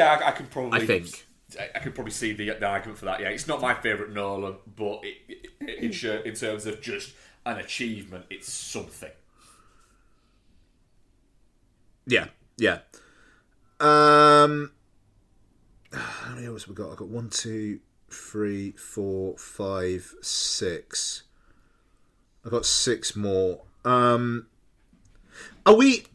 probably. I think. I could probably see the argument for that. Yeah, it's not my favourite Nolan, but in terms of just an achievement, it's something. Yeah. How many hours we got? I got 1, 2, 3, 4, 5, 6. I got 6 more. Are we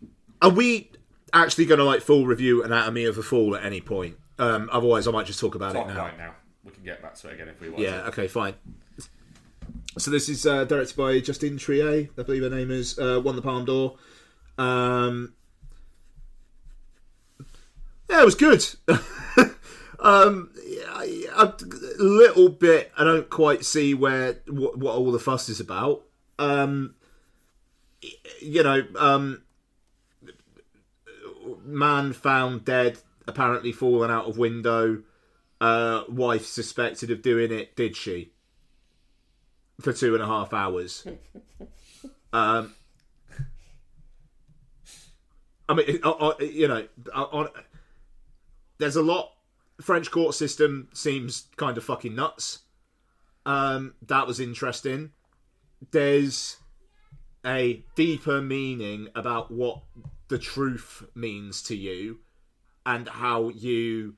actually going to full review Anatomy of a Fall at any point? Otherwise, I might just talk about it now. Right now, we can get back to it again if we want. Yeah. Okay. Fine. So this is directed by Justine Triet, I believe her name is. Won the Palme d'Or. Yeah, it was good. A little bit. I don't quite see what all the fuss is about. Man found dead, apparently fallen out of window. Wife suspected of doing it. Did she? For 2.5 hours. I mean, there's a lot. French court system seems kind of fucking nuts. That was interesting. There's a deeper meaning about what the truth means to you and how you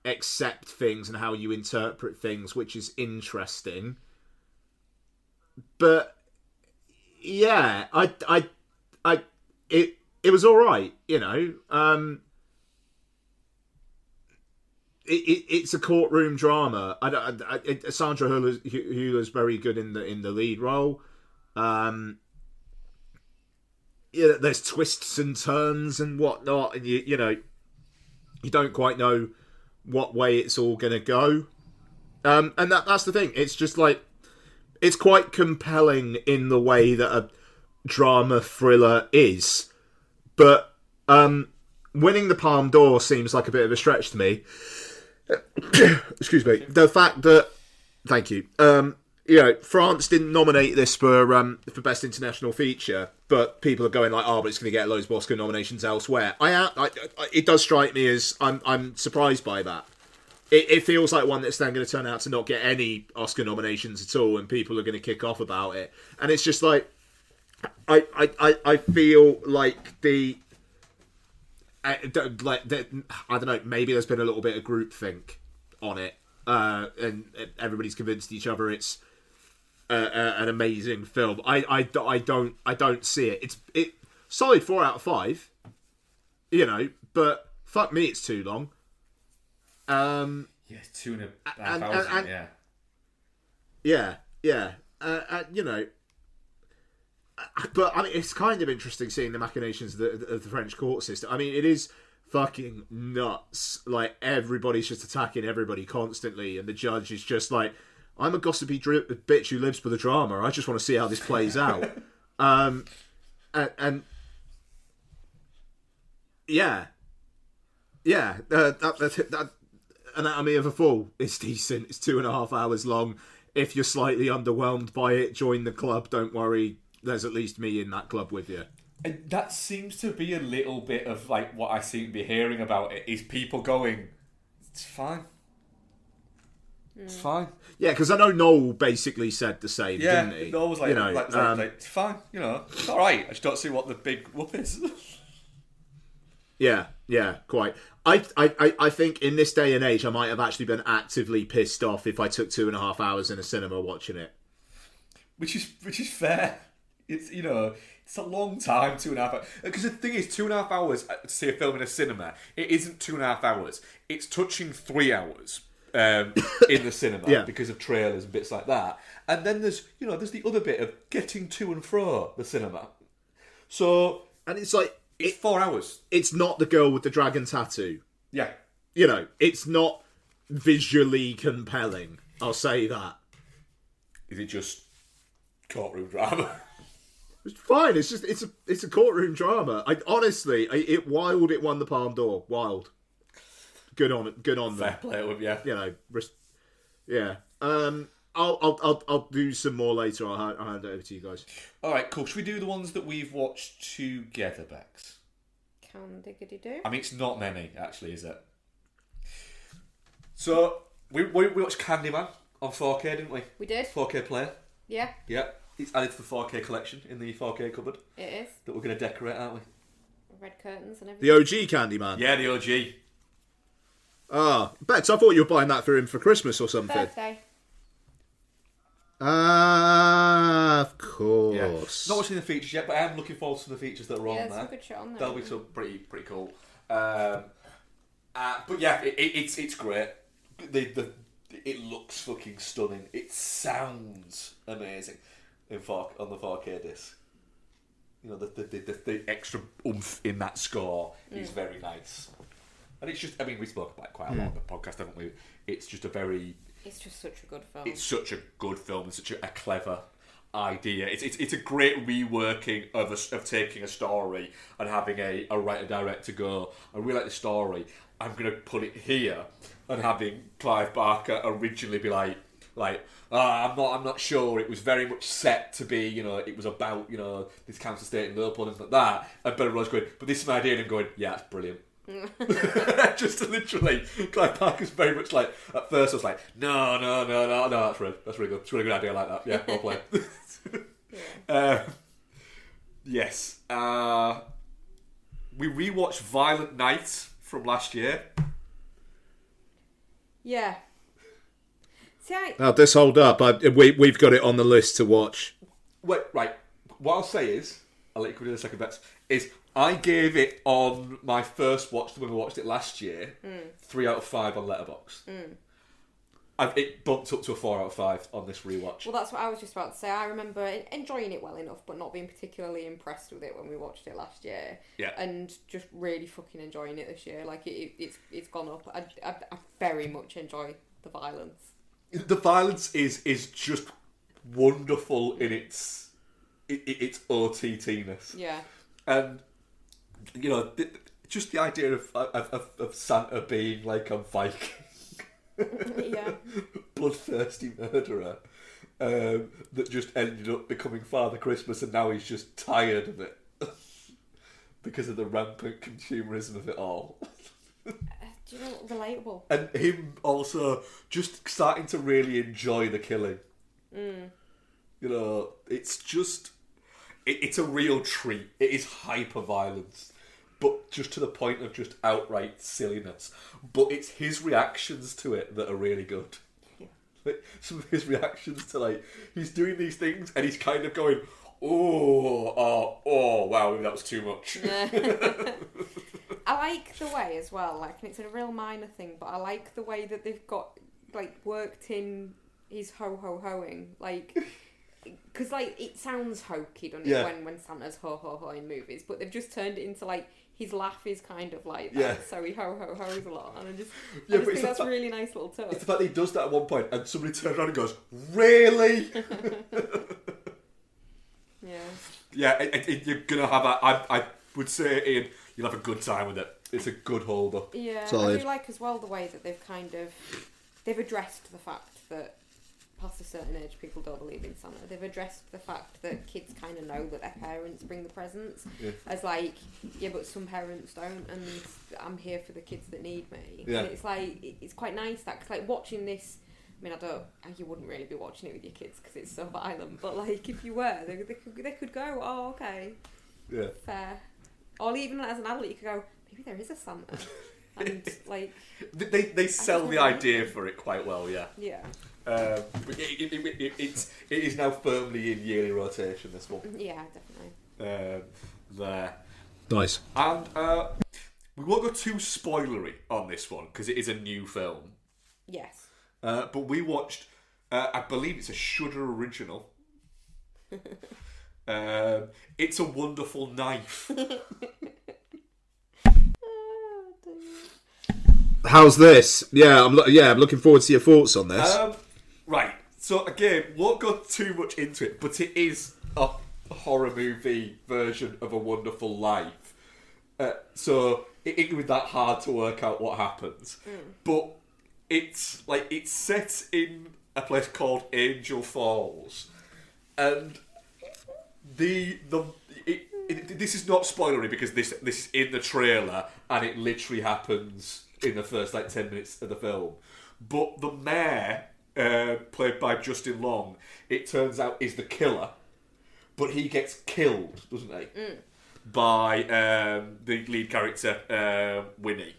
accept things and how you interpret things, which is interesting. But yeah, it was all right, It's a courtroom drama. Sandra Hüller's very good in the lead role. there's twists and turns and whatnot, and you don't quite know what way it's all going to go. And that's the thing. It's just like, it's quite compelling in the way that a drama thriller is. But winning the Palme d'Or seems like a bit of a stretch to me. Excuse me. The fact that, thank you. France didn't nominate this for Best International Feature, but people are going like, oh, but it's going to get loads of Oscar nominations elsewhere. It does strike me as I'm surprised by that. It feels like one that's then going to turn out to not get any Oscar nominations at all, and people are going to kick off about it. And it's just like, I feel like I don't know, maybe there's been a little bit of groupthink on it, and everybody's convinced each other it's an amazing film. I don't see it. It's solid 4 out of 5, but fuck me, it's too long. Yeah, it's 2.5 hours. Yeah. But I mean, it's kind of interesting seeing the machinations of the French court system. I mean, it is fucking nuts. Like, everybody's just attacking everybody constantly, and the judge is just like, I'm a gossipy bitch who lives for the drama. I just want to see how this plays out. And yeah, that Anatomy of a Fall is decent. It's 2.5 hours long. If you're slightly underwhelmed by it, join the club. Don't worry, there's at least me in that club with you. And that seems to be a little bit of like what I seem to be hearing about it, is people going, it's fine. It's fine. Yeah, because I know Noel basically said the same, didn't he? Noel was like, it's fine, it's alright. I just don't see what the big whoop is. Yeah, quite. I think in this day and age, I might have actually been actively pissed off if I took 2.5 hours in a cinema watching it. Which is fair. It's it's a long time, 2.5 hours. Because the thing is, 2.5 hours to see a film in a cinema, it isn't 2.5 hours. It's touching 3 hours in the cinema because of trailers and bits like that. And then there's the other bit of getting to and fro the cinema. So, and it's like, it's 4 hours. It's not the girl with the dragon tattoo. Yeah. It's not visually compelling. I'll say that. Is it just courtroom drama? It's fine. It's just it's a courtroom drama. It won the Palme d'Or. Wild. Good on it. Good on them. Fair play with you. Yeah. I'll do some more later. I'll hand it over to you guys. All right, cool. Should we do the ones that we've watched together, Bex? Can diggity do. I mean, it's not many, actually, is it? So, we watched Candyman on 4K, didn't we? We did. 4K player. Yeah. Yeah. It's added to the 4K collection in the 4K cupboard. It is. That we're going to decorate, aren't we? Red curtains and everything. The OG Candyman? Yeah, the OG. Ah, Bex, I thought you were buying that for him for Christmas or something. Birthday. Ah, of course. Yeah. Not watching the features yet, but I am looking forward to the features that are on there. Yeah, some good shit on there. That'll be some pretty cool. But yeah, it's great. It looks fucking stunning. It sounds amazing on the 4K disc. The extra oomph in that score is very nice. And it's just, I mean, we spoke about it quite a lot on the podcast, haven't we? It's just It's just such a good film. It's such a good film and such a clever idea. It's a great reworking of taking a story and having a writer-director go, I really like the story, I'm going to put it here, and having Clive Barker originally be like, I'm not sure. It was very much set to be, it was about, this council estate in Liverpool and things like that. And Bella Rose going, but this is my idea, and I'm going, yeah, it's brilliant. Just literally, Clive Barker's very much like, at first I was like, no, that's really good. It's a really good idea, I like that. Yeah, well played. Yes. We rewatched Violent Night from last year. Yeah. See, Now, this hold up. We've got it on the list to watch. Wait, right. What I'll say is, I'll let you come in a second, Bex, is I gave it on my first watch when we watched it last year, 3 out of 5 on Letterboxd. It bumped up to a 4 out of 5 on this rewatch. Well, that's what I was just about to say. I remember enjoying it well enough, but not being particularly impressed with it when we watched it last year. Yeah. And just really fucking enjoying it this year. Like, it's gone up. I very much enjoy the violence. The violence is just wonderful in its OTT-ness. Yeah. And, you know, just the idea of Santa being like a Viking. Yeah. Bloodthirsty murderer that just ended up becoming Father Christmas, and now he's just tired of it because of the rampant consumerism of it all. Do you know, relatable. And him also just starting to really enjoy the killing. You know, it's just... It's a real treat. It is hyper-violence. But just to the point of just outright silliness. But it's his reactions to it that are really good. Yeah. Like, some of his reactions to, like, he's doing these things and he's kind of going, oh, wow, maybe that was too much. I like the way as well, like, and it's a real minor thing, but I like the way that they've got, like, worked in his ho-ho-hoing, like... Because, like, it sounds hokey, doesn't it, when Santa's ho-ho-ho in movies, but they've just turned it into, like, his laugh is kind of like that, so he ho-ho-ho's a lot, and I just think that's a really nice little touch. It's the fact that he does that at one point, and somebody turns around and goes, really? Yeah. Yeah, you're going to have I would say, Ian, you'll have a good time with it. It's a good hold-up. Yeah, Solid. I do like as well the way that they've addressed the fact that past a certain age people don't believe in Santa. They've addressed the fact that kids kind of know that their parents bring the presents as like, yeah, but some parents don't, and I'm here for the kids that need me. Yeah. And it's like, it's quite nice that, cause like watching this, I mean, you wouldn't really be watching it with your kids because it's so violent, but like if you were, they could go, oh, okay, Yeah. fair. Or even as an adult you could go, maybe there is a Santa. And like... They sell the idea for it quite well, yeah. Yeah. It is now firmly in yearly rotation, this one. Yeah, definitely. There. Nice. And we won't go too spoilery on this one, because it is a new film. Yes. But we watched, I believe it's a Shudder original. It's a Wonderful Knife. How's this? Yeah, I'm looking forward to your thoughts on this. Right. So again, won't go too much into it, but it is a horror movie version of A Wonderful Life. So it ain't be that hard to work out what happens. But it's set in a place called Angel Falls, and this is not spoilery because this is in the trailer and it literally happens in the first 10 minutes of the film. But the mayor, played by Justin Long, it turns out is the killer, but he gets killed, doesn't he? By the lead character, Winnie.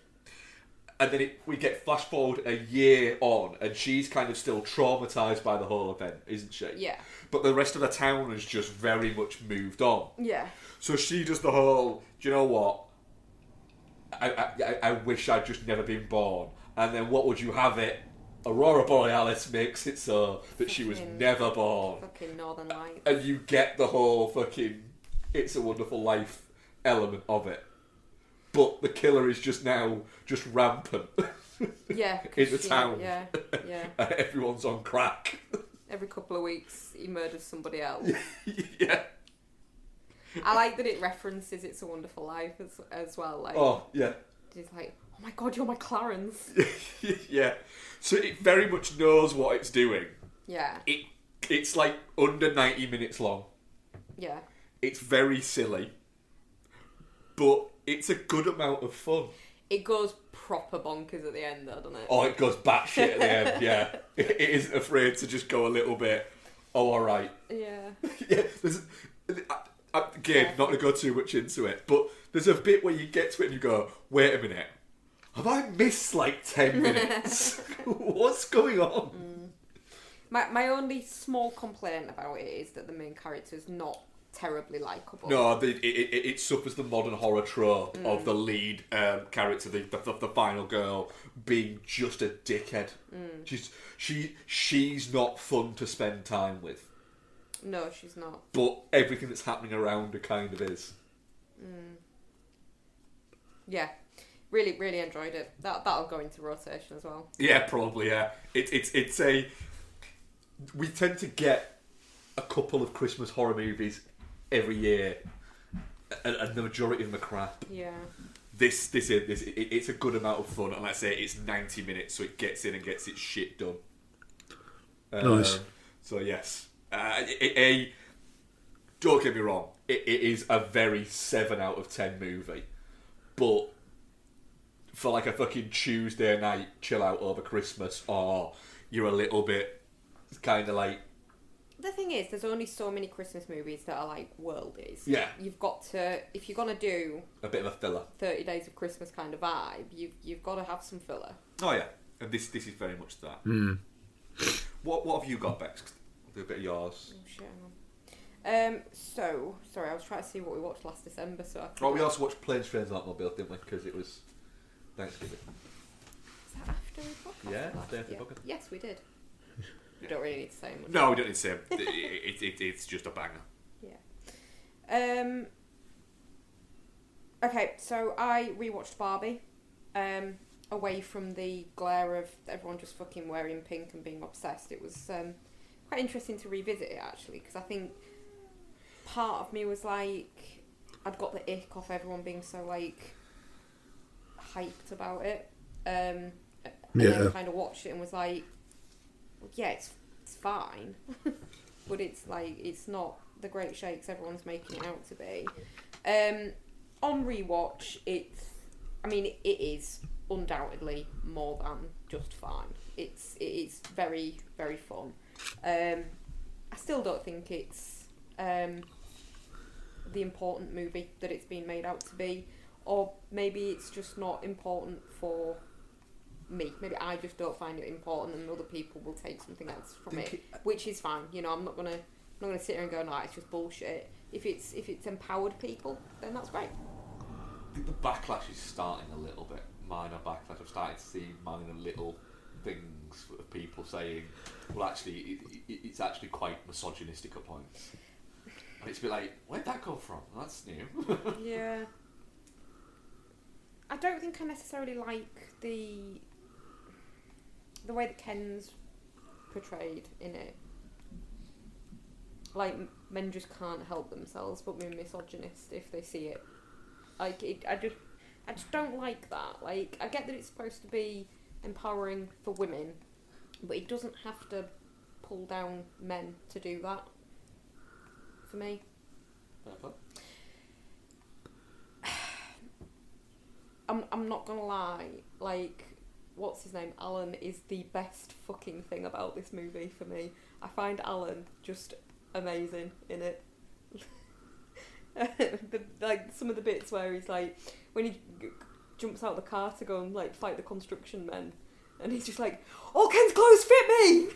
And then we get flash forward a year on, and she's kind of still traumatised by the whole event, isn't she? Yeah. But the rest of the town has just very much moved on. Yeah. So she does the whole, do you know what? I wish I'd just never been born. And then what would you have it? Aurora Borealis makes it so that she was never born. Fucking Northern Lights. And you get the whole fucking It's a Wonderful Life element of it. But the killer is just rampant. Yeah. In the town. Yeah. And everyone's on crack. Every couple of weeks he murders somebody else. Yeah. I like that it references It's a Wonderful Life as well. Like, Oh, yeah. it's like, oh my god, you're my Clarence. Yeah. So it very much knows what it's doing. Yeah. It's like under 90 minutes long. Yeah. It's very silly. But it's a good amount of fun. It goes proper bonkers at the end though, doesn't it? Oh, it goes batshit at the end, yeah. It isn't afraid to just go a little bit, oh, alright. Yeah. Yeah, again, not to go too much into it, but there's a bit where you get to it and you go, wait a minute, have I missed 10 minutes? What's going on? My only small complaint about it is that the main character is not terribly likable. No, it suffers the modern horror trope of the lead character, the final girl, being just a dickhead. She's not fun to spend time with. No, she's not. But everything that's happening around her kind of is. Yeah, really, really enjoyed it. That'll go into rotation as well. Yeah, probably. Yeah, it's a. We tend to get a couple of Christmas horror movies every year, and the majority of them are crap. Yeah. It's a good amount of fun, and let's say it's 90 minutes, so it gets in and gets its shit done. Nice. So yes, don't get me wrong, it is a very 7 out of 10 movie, but for like a fucking Tuesday night chill out over Christmas, or you're a little bit kind of like. The thing is, there's only so many Christmas movies that are like worldies. Yeah. You've got to, if you're gonna do A bit of a filler. 30 Days of Christmas kind of vibe, you've got to have some filler. Oh yeah, and this is very much that. What have you got, Bex? Do a bit of yours. Oh shit, hang on. So sorry, I was trying to see what we watched last December. So We also watched Planes, Trains and Automobiles, didn't we? Because it was Thanksgiving. Is that after we podcast? Yeah, last after year? podcast. Yes, we did. We don't really need to say much. No, we don't need to say it's just a banger. Yeah. Okay, so I rewatched Barbie. Away from the glare of everyone just fucking wearing pink and being obsessed, it was quite interesting to revisit it actually, because I think part of me was like, I'd got the ick off everyone being so like hyped about it, and then kind of watched it and was like, well, yeah, it's fine, but it's like it's not the great shakes everyone's making it out to be. On rewatch, it is undoubtedly more than just fine. It is very, very fun. I still don't think it's the important movie that it's been made out to be, or maybe it's just not important for me. Maybe I just don't find it important, and other people will take something else from it, which is fine. You know, I'm not gonna sit here and go, no, it's just bullshit. If it's empowered people, then that's great. I think the backlash is starting a little bit. Minor backlash. I've started to see minor little things of people saying, well, actually, it's actually quite misogynistic at points. And it's a bit like, where'd that come from? That's new. Yeah. I don't think I necessarily like the way that Ken's portrayed in it. Like, men just can't help themselves but be misogynist if they see it. Like, I just don't like that. Like, I get that it's supposed to be empowering for women, but it doesn't have to pull down men to do that. For me. I'm not gonna lie, like, what's his name? Alan is the best fucking thing about this movie for me. I find Alan just amazing in it. Like, some of the bits where he's like, when he jumps out of the car to go and like fight the construction men, and he's just like, all Ken's clothes fit me!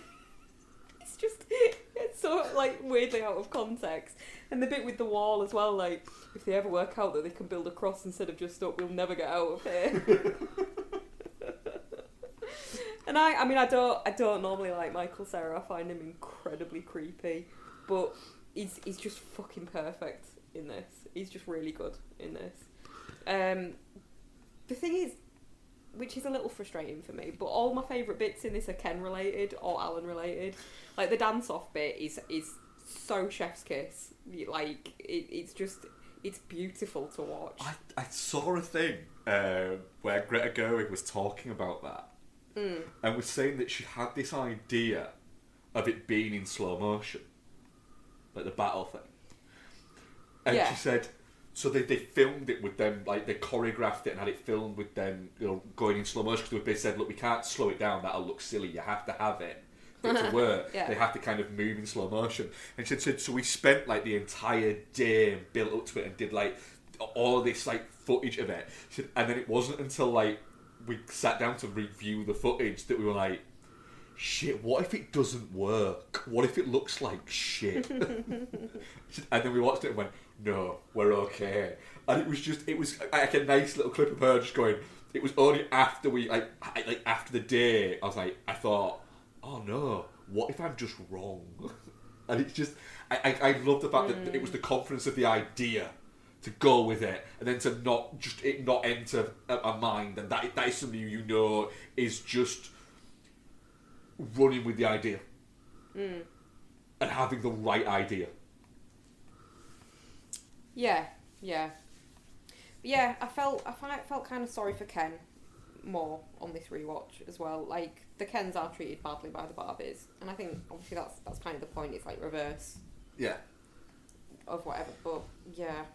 It's so like weirdly out of context. And the bit with the wall as well, like, if they ever work out that they can build a cross instead of just up, we'll never get out of here. And I mean I don't normally like Michael Cera. I find him incredibly creepy, but he's just fucking perfect in this. He's just really good in this. The thing is, which is a little frustrating for me, but all my favourite bits in this are Ken related or Alan related. Like, the dance off bit is so chef's kiss. Like, it's beautiful to watch. I saw a thing where Greta Gerwig was talking about that and was saying that she had this idea of it being in slow motion, like the battle thing. And Yeah. she said, so they filmed it with them, like they choreographed it and had it filmed with them, you know, going in slow motion, because they said, look, we can't slow it down, that'll look silly, you have to have it for it to work. Yeah. They have to kind of move in slow motion. And she said, so we spent like the entire day and built up to it and did like all this like footage of it. She said, and then it wasn't until like we sat down to review the footage that we were like, shit, what if it doesn't work? What if it looks like shit? And then we watched it and went, no, we're okay. And it was like a nice little clip of her just going, it was only after after the day, I thought, oh no, what if I'm just wrong? And it's just, I love the fact that it was the confidence of the idea to go with it, and then to not enter a mind, and that is something you know is just running with the idea and having the right idea. Yeah. I felt kind of sorry for Ken more on this rewatch as well. Like, the Kens are treated badly by the Barbies, and I think obviously that's kind of the point. It's like reverse. Yeah. Of whatever, but yeah.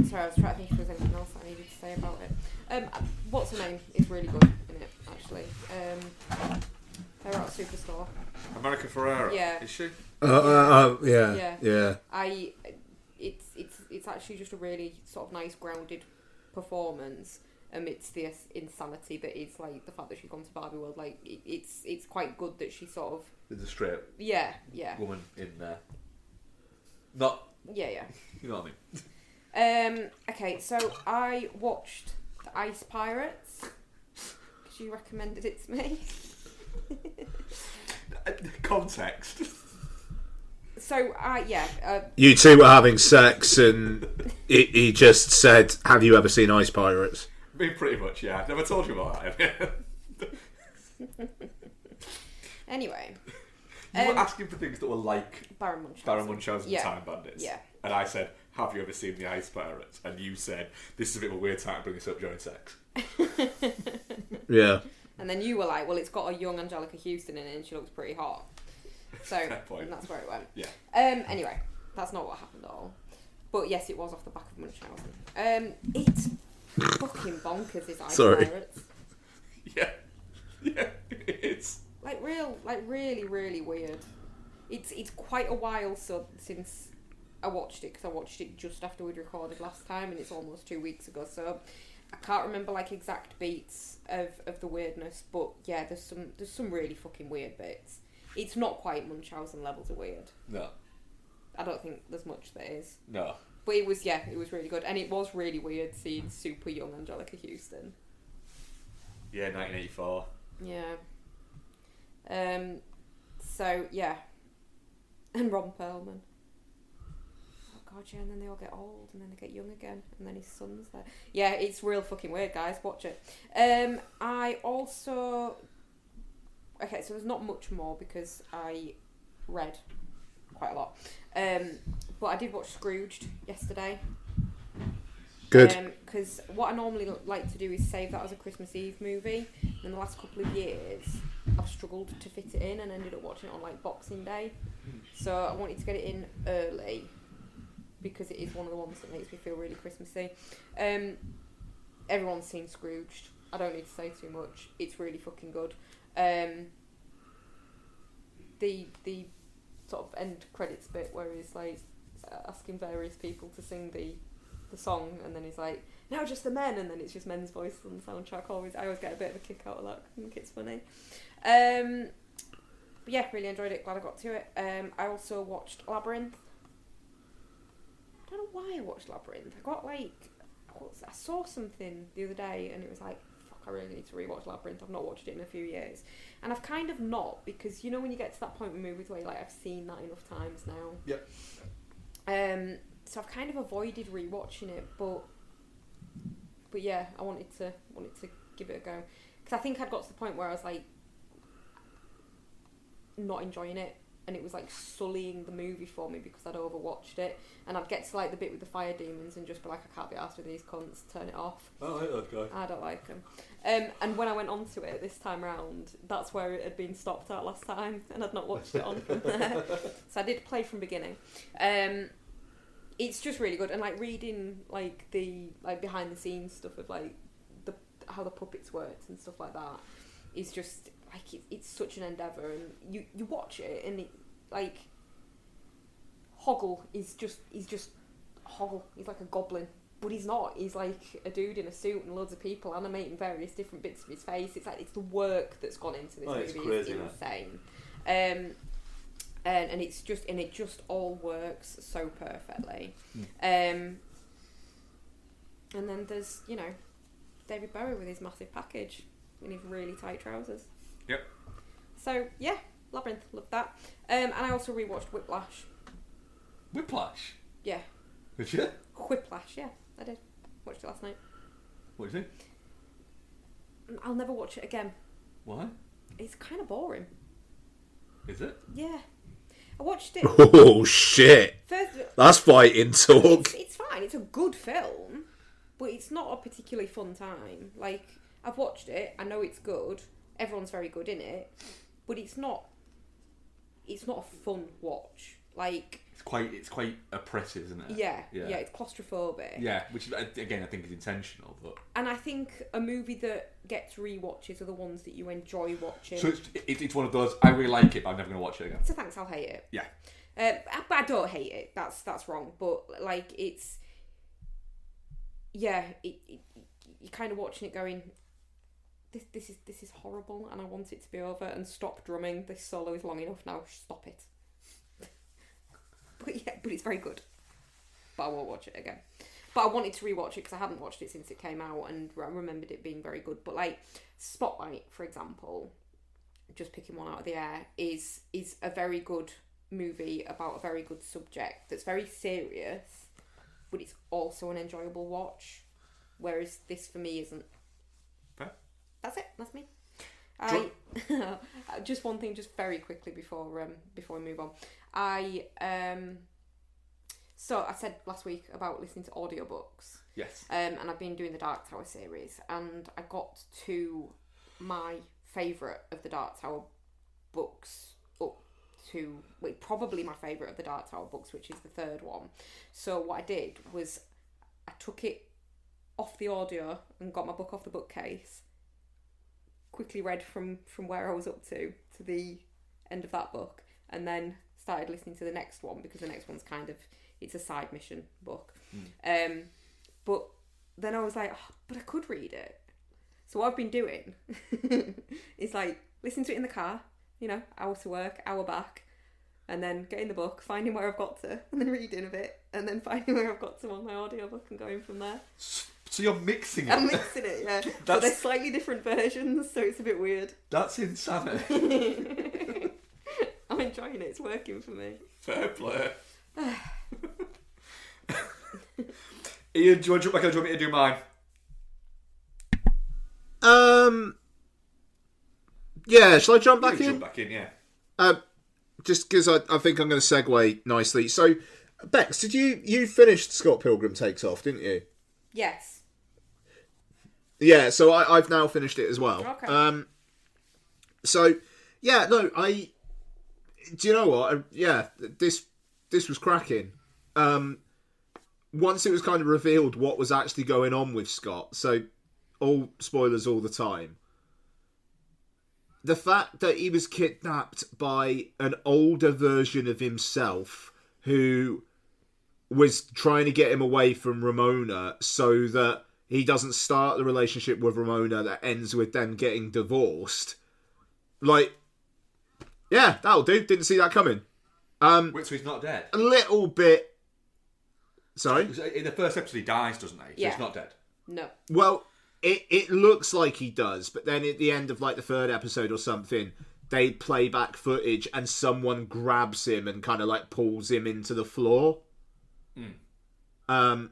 Sorry, I was trying to think if there was anything else I needed to say about it. What's her name is really good in it, actually. They're at a superstore. America Ferrera. Yeah. Is she? Yeah. It's actually just a really sort of nice grounded performance amidst the insanity that is like the fact that she's gone to Barbie World. Like it's quite good that she sort of There's a straight yeah woman in there. Not yeah. You know what I mean? Okay, so I watched The Ice Pirates because you recommended it to me. Context. So You two were having sex, and he just said, "Have you ever seen Ice Pirates?" I mean, pretty much, yeah. I've never told you about that. Anyway. You were asking for things that were like Baron Munchausen. and Time Bandits. Yeah. And I said, have you ever seen The Ice Pirates? And you said, this is a bit of a weird time to bring this up during sex. Yeah. And then you were like, well, it's got a young Angelica Houston in it and she looks pretty hot. So Fair point. And that's where it went. Yeah. Anyway, that's not what happened at all. But yes, it was off the back of Munchausen. It's fucking bonkers, this Ice Pirates. Yeah. Yeah, it is. Really, really weird. It's quite a while since I watched it, because I watched it just after we'd recorded last time, and it's almost 2 weeks ago, so I can't remember like exact beats of the weirdness, but yeah, there's some really fucking weird bits. It's not quite Munchausen levels of weird. No. I don't think there's much that is. No. But it was really good, and it was really weird seeing super young Angelica Houston. Yeah, 1984. Yeah. So yeah, and Ron Perlman. Oh god, yeah, and then they all get old, and then they get young again, and then his son's there. Yeah, it's real fucking weird, guys. Watch it. I also so there's not much more because I read quite a lot. But I did watch Scrooged yesterday. Good. Because what I normally like to do is save that as a Christmas Eve movie. In the last couple of years, I've struggled to fit it in and ended up watching it on like Boxing Day. So I wanted to get it in early because it is one of the ones that makes me feel really Christmassy. Everyone's seen Scrooged. I don't need to say too much. It's really fucking good. The sort of end credits bit where he's like asking various people to sing the song, and then he's like, now just the men, and then it's just men's voices on the soundtrack. I always get a bit of a kick out of that. I think it's funny. But yeah, really enjoyed it. Glad I got to it. I also watched Labyrinth. I don't know why I watched Labyrinth. I saw something the other day and it was like, fuck, I really need to rewatch Labyrinth. I've not watched it in a few years. And I've kind of not, because you know when you get to that point with movies where you're like, I've seen that enough times now. Yep. So I've kind of avoided rewatching it, but yeah, I wanted to give it a go, because I think I'd got to the point where I was like not enjoying it, and it was like sullying the movie for me because I'd overwatched it, and I'd get to like the bit with the fire demons and just be like, I can't be arsed with these cunts, turn it off. I like that guy. I don't like them. And when I went onto it this time round, that's where it had been stopped at last time, and I'd not watched it on from there. So I did play from beginning. It's just really good, and like reading like the like behind the scenes stuff of like how the puppets worked and stuff like that is just like it's such an endeavour, and you watch it and it like Hoggle is just Hoggle. He's like a goblin but he's not. He's like a dude in a suit and loads of people animating various different bits of his face. It's like it's the work that's gone into this movie. It's crazy, is insane. And it just all works so perfectly. And then there's David Bowie with his massive package in his really tight trousers. Yep. So yeah, Labyrinth, loved that. And I also rewatched Whiplash. Whiplash? Yeah. Did you? Whiplash, yeah, I did. Watched it last night. What do you think? I'll never watch it again. Why? It's kind of boring. Is it? Yeah. I watched it. Oh shit! First, That's fighting talk. it's fine. It's a good film, but it's not a particularly fun time. Like, I've watched it. I know it's good. Everyone's very good in it, but it's not a fun watch. Like, it's quite oppressive, isn't it? yeah, it's claustrophobic. Yeah, which again I think is intentional, but. And I think a movie that gets rewatches are the ones that you enjoy watching. So it's one of those. I really like it, but I'm never going to watch it again. So thanks, I'll hate it. Yeah. But I don't hate it. That's wrong. But like it's, yeah, you're kind of watching it going, this is horrible, and I want it to be over. And stop drumming. This solo is long enough now. Stop it. But it's very good. But I won't watch it again. But I wanted to rewatch it because I hadn't watched it since it came out, and I remembered it being very good. But like Spotlight, for example, just picking one out of the air, is a very good movie about a very good subject that's very serious, but it's also an enjoyable watch. Whereas this for me isn't. Fair. That's it. That's me. Just one thing, just very quickly before we move on. So I said last week about listening to audiobooks. Yes. And I've been doing the Dark Tower series, and I got to my favourite of the Dark Tower books probably my favourite of the Dark Tower books, which is the third one. So what I did was I took it off the audio and got my book off the bookcase, quickly read from where I was up to the end of that book, and then started listening to the next one, because the next one's it's a side mission book. But then I was like, but I could read it. So what I've been doing is like listen to it in the car, hour to work, hour back, and then getting the book, finding where I've got to, and then reading a bit, and then finding where I've got to on my audiobook and going from there. So you're mixing it? I'm mixing it, yeah. But they're slightly different versions, so it's a bit weird. That's insanity. I'm enjoying it, it's working for me. Fair play. Ian, do you want to jump back in? Do you want me to do mine? Yeah, shall I jump back in? Jump back in, yeah. Just because I think I'm going to segue nicely. So, Bex, did you finished Scott Pilgrim Takes Off, didn't you? Yes. Yeah, so I've now finished it as well. Okay. So, yeah, no, do you know what? This was cracking. Once it was kind of revealed what was actually going on with Scott, so all spoilers all the time. The fact that he was kidnapped by an older version of himself who was trying to get him away from Ramona so that he doesn't start the relationship with Ramona that ends with them getting divorced. Like, yeah, that'll do. Didn't see that coming. Wait, so he's not dead? A little bit. Sorry? In the first episode, he dies, doesn't he? So Yeah. he's not dead. No. Well, it looks like he does, but then at the end of like the third episode or something, they play back footage and someone grabs him and kind of like pulls him into the floor. And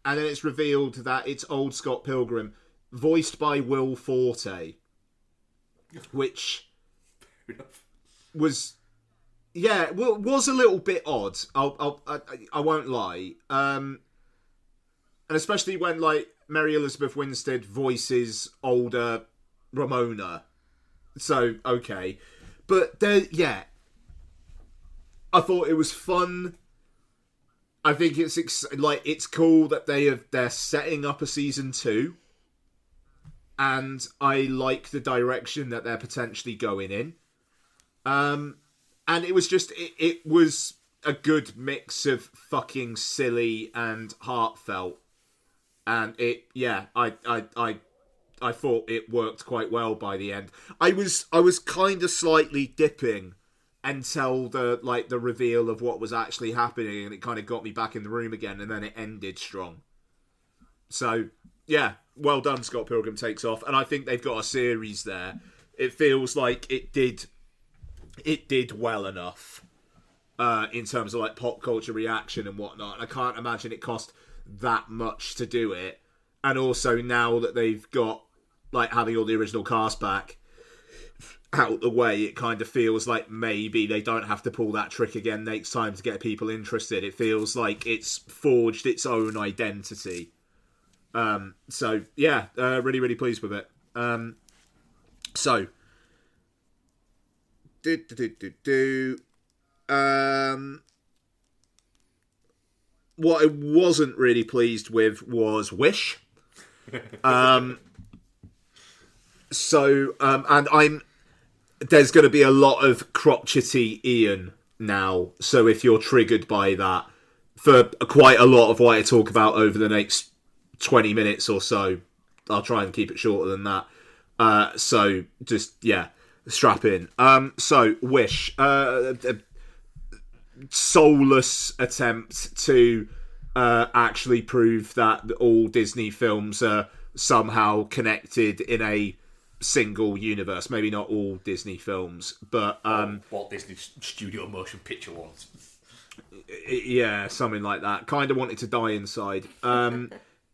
then it's revealed that it's old Scott Pilgrim, voiced by Will Forte, which was, yeah, was a little bit odd. I won't lie, and especially when like Mary Elizabeth Winstead voices older Ramona. So okay, but yeah, I thought it was fun. I think it's cool that they're setting up a season 2, and I like the direction that they're potentially going in. And it was just it was a good mix of fucking silly and heartfelt. and I thought it worked quite well by the end. I was kind of slightly dipping until the reveal of what was actually happening, and it kind of got me back in the room again, and then it ended strong. So yeah, well done, Scott Pilgrim Takes Off, and I think they've got a series there. It feels like it did well enough in terms of like pop culture reaction and whatnot. And I can't imagine it cost that much to do it. And also now that they've got like having all the original cast back out the way, it kind of feels like maybe they don't have to pull that trick again next time to get people interested. It feels like it's forged its own identity. So yeah, really, really pleased with it. So what I wasn't really pleased with was Wish. And there's going to be a lot of crotchety Ian now. So if you're triggered by that, for quite a lot of what I talk about over the next 20 minutes or so, I'll try and keep it shorter than that. So just, yeah, strap in. So Wish, a soulless attempt to actually prove that all Disney films are somehow connected in a single universe. Maybe not all Disney films, but Walt Disney Studio Motion Picture ones. Yeah, something like that. Kind of wanted to die inside.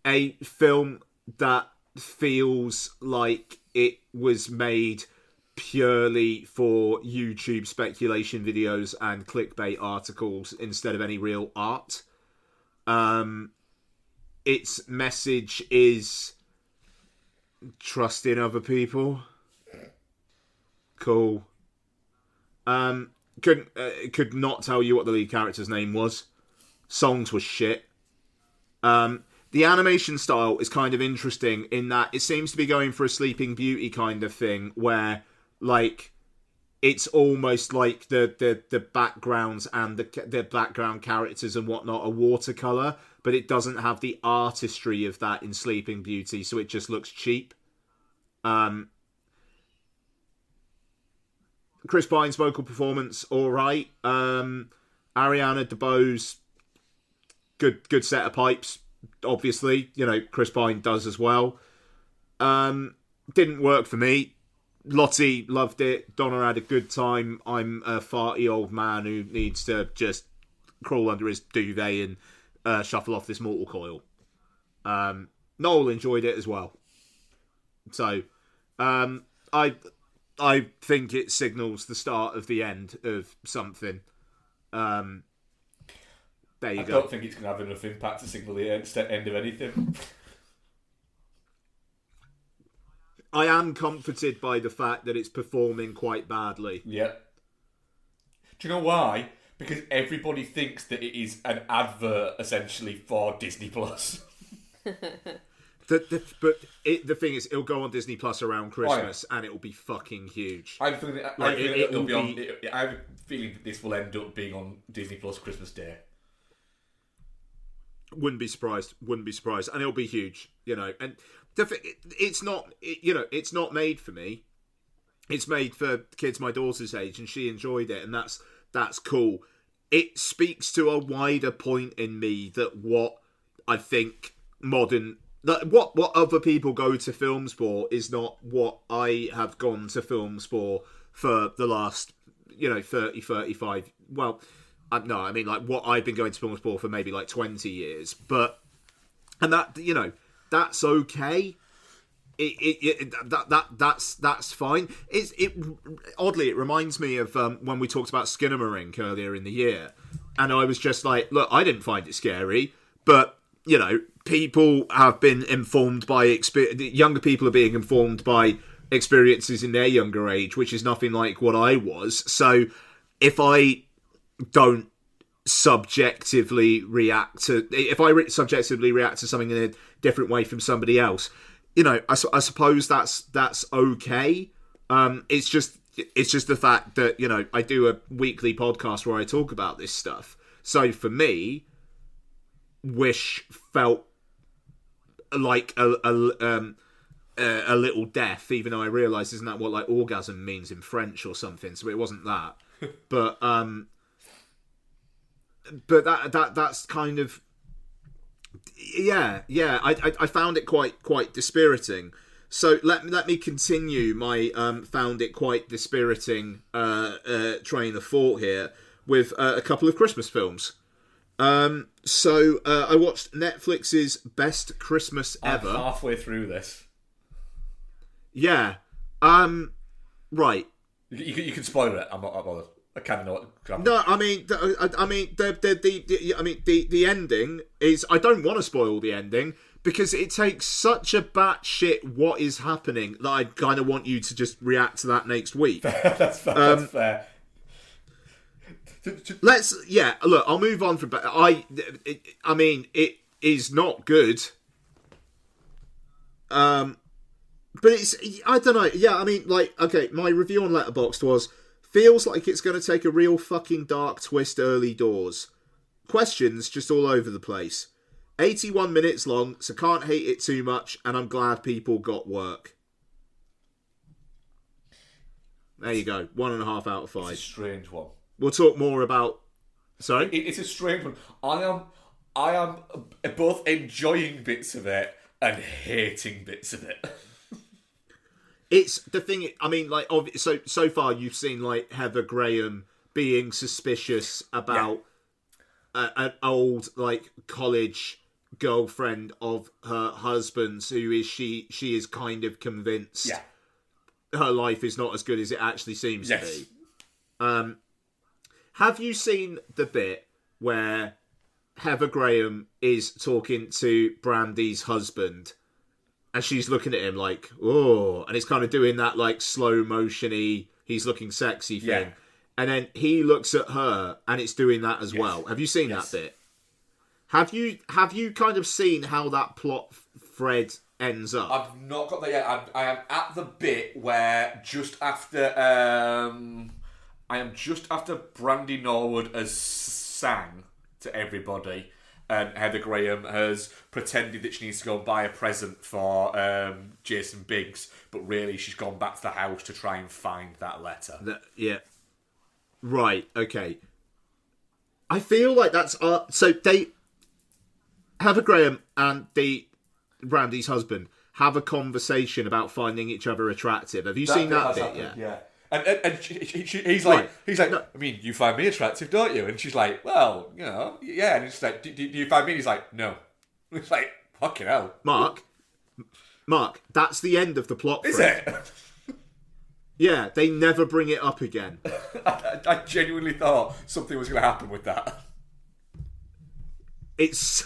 A film that feels like it was made purely for YouTube speculation videos and clickbait articles instead of any real art. Its message is trust in other people. Cool. Could not tell you what the lead character's name was. Songs was shit. The animation style is kind of interesting in that it seems to be going for a Sleeping Beauty kind of thing, where like it's almost like the backgrounds and the background characters and whatnot are watercolor, but it doesn't have the artistry of that in Sleeping Beauty, so it just looks cheap. Chris Pine's vocal performance, alright. Ariana DeBose, good set of pipes. Obviously, you know, Chris Pine does as well. Didn't work for me. Lottie loved it. Donna had a good time. I'm a farty old man who needs to just crawl under his duvet and shuffle off this mortal coil. Noel enjoyed it as well. So, I think it signals the start of the end of something. There you go. I don't think it's going to have enough impact to signal the end of anything. I am comforted by the fact that it's performing quite badly. Yeah. Do you know why? Because everybody thinks that it is an advert, essentially, for Disney Plus. But the thing is, it'll go on Disney Plus around Christmas, and it'll be fucking huge. I have a feeling that this will end up being on Disney Plus Christmas Day. Wouldn't be surprised, and it'll be huge, you know. And it's not, it's not made for me. It's made for kids my daughter's age, and she enjoyed it, and that's cool. It speaks to a wider point in me that what I think what other people go to films for is not what I have gone to films for the last, 30, 35, well, no, I mean, like, what I've been going to films for maybe, like, 20 years. And that, that's okay. That's fine. Oddly, it reminds me of when we talked about Skinamarink earlier in the year. And I was just like, look, I didn't find it scary. But, people have been informed by younger people are being informed by experiences in their younger age, which is nothing like what I was. So if I don't subjectively react to something in a different way from somebody else, I suppose that's okay. It's just the fact that I do a weekly podcast where I talk about this stuff. So for me, Wish felt like a little death, even though I realise isn't that what like orgasm means in French or something? So it wasn't that, but that's kind of yeah. I found it quite dispiriting. So let me continue my found it quite dispiriting train of thought here with a couple of Christmas films. So I watched Netflix's Best Christmas Ever. I'm halfway through this. Yeah. Right. You can spoil it. I'm not bothered. I kind of know what. No, I mean, the ending is. I don't want to spoil the ending because it takes such a batshit what is happening that I kind of want you to just react to that next week. That's fair. That's fair. Look, I'll move on from. I mean, it is not good. But it's. I don't know. Yeah, I mean, like, okay, my review on Letterboxd was. Feels like it's going to take a real fucking dark twist early doors. Questions just all over the place. 81 minutes long, so can't hate it too much, and I'm glad people got work. There you go. 1.5 out of 5. It's a strange one. We'll talk more about... Sorry? It's a strange one. I am both enjoying bits of it and hating bits of it. It's the thing. I mean, like, so far you've seen like Heather Graham being suspicious about an old like college girlfriend of her husband's, who is she is kind of convinced her life is not as good as it actually seems to be. Have you seen the bit where Heather Graham is talking to Brandy's husband? And she's looking at him like, oh, and it's kind of doing that like slow motion-y, he's looking sexy thing. Yeah. And then he looks at her and it's doing that as well. Have you seen that bit? Have you kind of seen how that plot thread ends up? I've not got that yet. I am at the bit where just after Brandy Norwood has sang to everybody. And Heather Graham has pretended that she needs to go and buy a present for Jason Biggs, but really she's gone back to the house to try and find that letter. Right, okay. I feel like that's... so Heather Graham and Brandy's husband have a conversation about finding each other attractive. Have you seen that bit yet? Yeah. And he's like, no. I mean, you find me attractive, don't you? And she's like, well, you know, yeah. And it's like, do you find me? And he's like, no. It's like, fucking hell. Mark, that's the end of the plot. Is it? Yeah, they never bring it up again. I genuinely thought something was going to happen with that. It's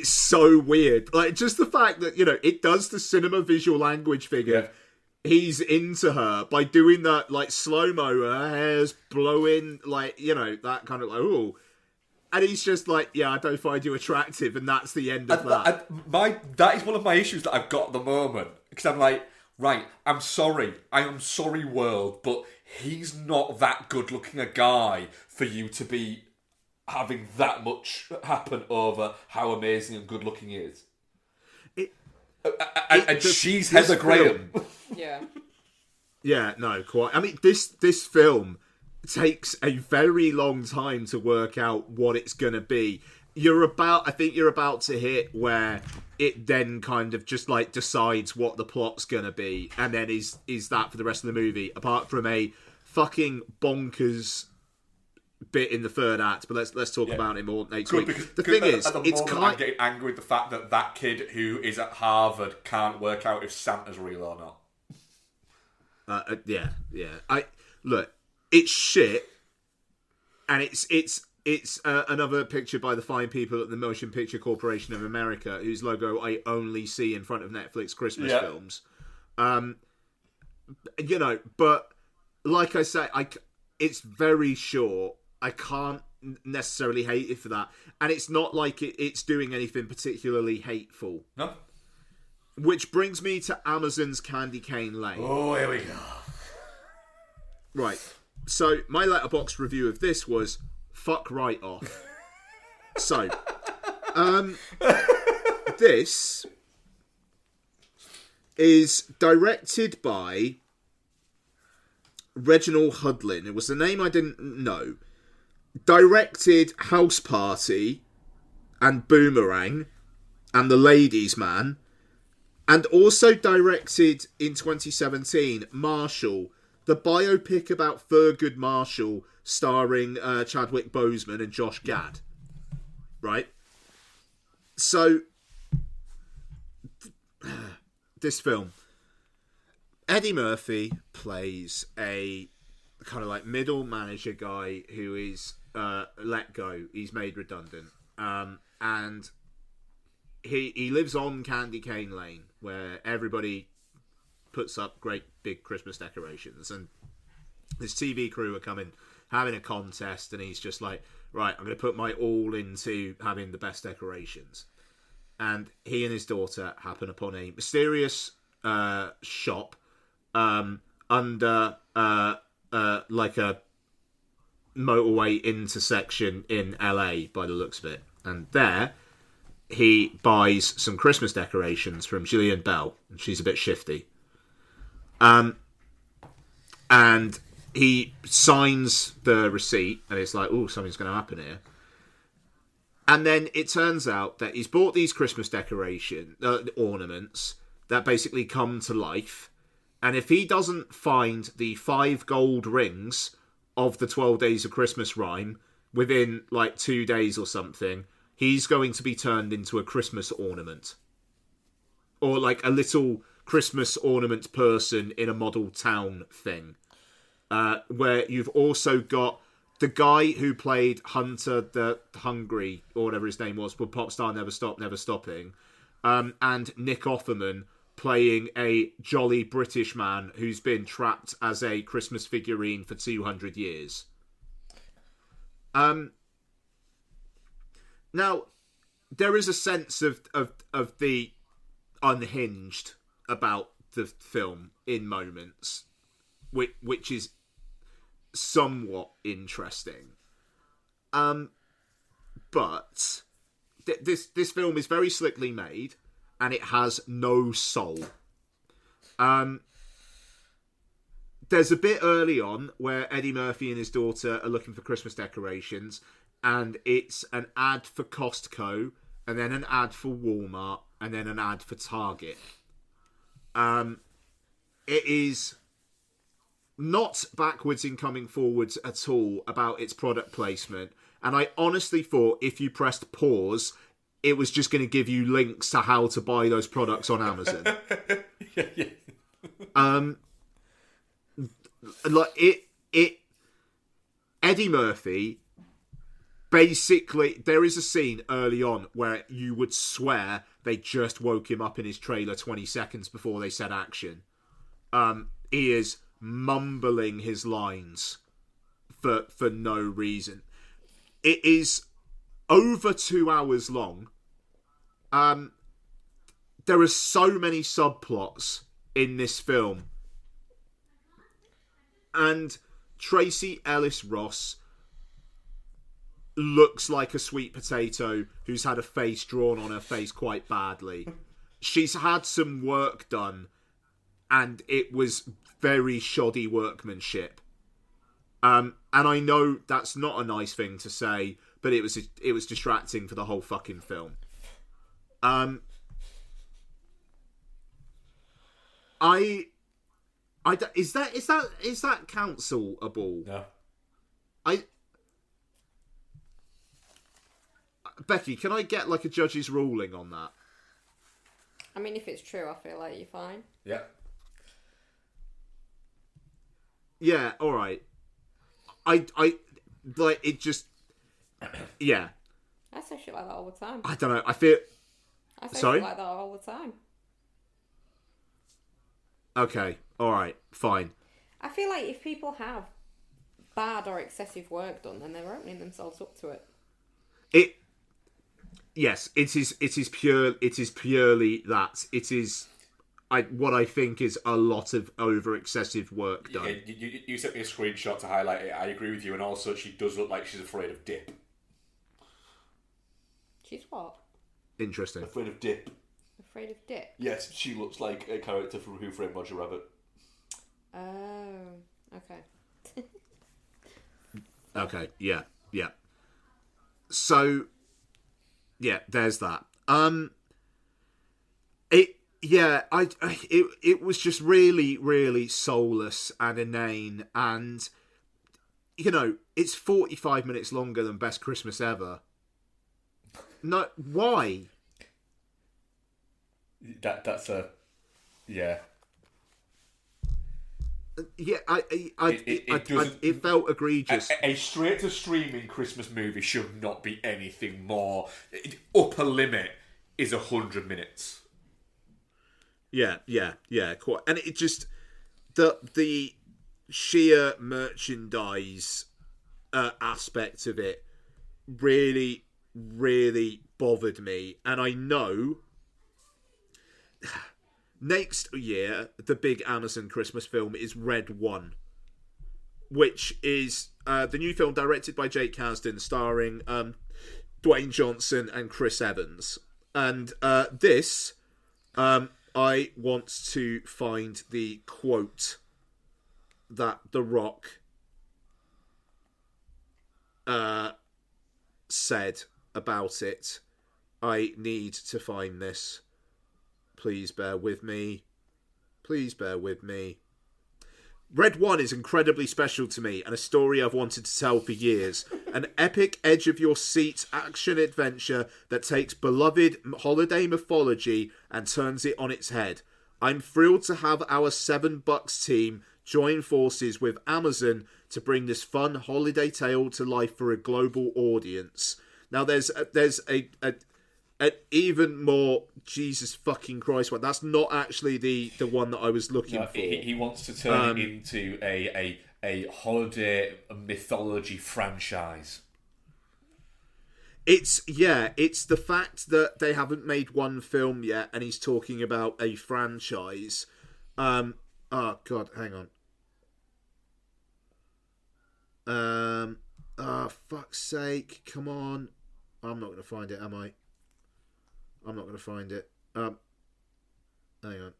so weird. Like, just the fact that, you know, it does the cinema visual language thing of he's into her by doing that, like, slow-mo, her hair's blowing, like, you know, that kind of like, ooh. And he's just like, yeah, I don't find you attractive, and that's the end of that. That is one of my issues that I've got at the moment. Because I'm like, right, I'm sorry. I am sorry, world, but he's not that good-looking a guy for you to be having that much happen over how amazing and good-looking he is. And she's Heather Graham. Yeah. Yeah, no, quite. I mean, this film takes a very long time to work out what it's going to be. I think you're about to hit where it then kind of just like decides what the plot's going to be, and then is that for the rest of the movie, apart from a fucking bonkers bit in the third act, but let's talk about it more next week. The thing is, it's kind. I'm getting angry with the fact that kid who is at Harvard can't work out if Santa's real or not. Yeah. Look, it's shit, and it's another picture by the fine people at the Motion Picture Corporation of America, whose logo I only see in front of Netflix Christmas films. You know, but like I say, it's very short. I can't necessarily hate it for that. And it's not like it's doing anything particularly hateful. No. Which brings me to Amazon's Candy Cane Lane. Oh, here we go. Right. So, my Letterboxd review of this was, fuck right off. So, this is directed by Reginald Hudlin. It was the name I didn't know. Directed House Party and Boomerang and The Ladies' Man. And also directed in 2017 Marshall, the biopic about Thurgood Marshall, starring Chadwick Boseman and Josh Gad. Right? So, this film, Eddie Murphy plays a kind of like middle manager guy who is let go. He's made redundant. And he lives on Candy Cane Lane, where everybody puts up great big Christmas decorations. And his TV crew are coming, having a contest, and he's just like, right, I'm going to put my all into having the best decorations. And he and his daughter happen upon a mysterious shop under like a motorway intersection in LA, by the looks of it. And there, he buys some Christmas decorations from Gillian Bell, and she's a bit shifty. And he signs the receipt, and it's like, oh, something's going to happen here. And then it turns out that he's bought these Christmas decoration ornaments that basically come to life. And if he doesn't find the 5 gold rings of the 12 Days of Christmas rhyme within like 2 days or something, he's going to be turned into a Christmas ornament. Or like a little Christmas ornament person in a model town thing. Where you've also got the guy who played Hunter the Hungry, or whatever his name was, with Popstar Never Stop, Never Stopping, and Nick Offerman playing a jolly British man who's been trapped as a Christmas figurine for 200 years. Now, there is a sense of the unhinged about the film in moments, which is somewhat interesting. But this film is very slickly made, and it has no soul. There's a bit early on where Eddie Murphy and his daughter are looking for Christmas decorations, and it's an ad for Costco, and then an ad for Walmart, and then an ad for Target. It is not backwards in coming forwards at all about its product placement, and I honestly thought if you pressed pause, it was just going to give you links to how to buy those products on Amazon. Like Eddie Murphy, basically, there is a scene early on where you would swear they just woke him up in his trailer 20 seconds before they said action. He is mumbling his lines for no reason. It is over 2 hours long. There are so many subplots in this film. And Tracy Ellis Ross looks like a sweet potato who's had a face drawn on her face quite badly. She's had some work done, and it was very shoddy workmanship. And I know that's not a nice thing to say, but it was distracting for the whole fucking film. Is that counselable? No. Becky, can I get like a judge's ruling on that? I mean, if it's true, I feel like you're fine. Yeah. Yeah, all right. I like it. Just yeah. I say shit like that all the time. I don't know. I feel. I say Sorry? shit like that all the time. Okay, all right, fine. I feel like if people have bad or excessive work done, then they're opening themselves up to it. Yes, it is purely that. It is what I think is a lot of over excessive work done. Yeah, you sent me a screenshot to highlight it. I agree with you, and also she does look like she's afraid of dip. She's what? Interesting. Afraid of Dip. Afraid of Dick. Yes, she looks like a character from Who Framed Roger Rabbit. Oh, okay. Okay, yeah. So, yeah, there's that. It was just really, really soulless and inane, and it's 45 minutes longer than Best Christmas Ever. No, why? That's a yeah. Yeah, it felt egregious. A straight to streaming Christmas movie should not be anything more. Upper limit is 100 minutes. Yeah, quite. And it just the sheer merchandise aspect of it really, really bothered me. And I know next year the big Amazon Christmas film is Red One, which is the new film directed by Jake Kasdan, starring Dwayne Johnson and Chris Evans. And this, I want to find the quote that The Rock said about it. I need to find this. Please bear with me. Red One is incredibly special to me and a story I've wanted to tell for years. An epic edge-of-your-seat action adventure that takes beloved holiday mythology and turns it on its head. I'm thrilled to have our $7 team join forces with Amazon to bring this fun holiday tale to life for a global audience. Now, there's an even more Jesus fucking Christ one. That's not actually the one that I was looking for. He wants to turn it into a holiday mythology franchise. It's the fact that they haven't made one film yet, and he's talking about a franchise. Oh God, hang on. Fuck's sake! Come on, I'm not gonna find it, am I? I'm not going to find it. Hang on.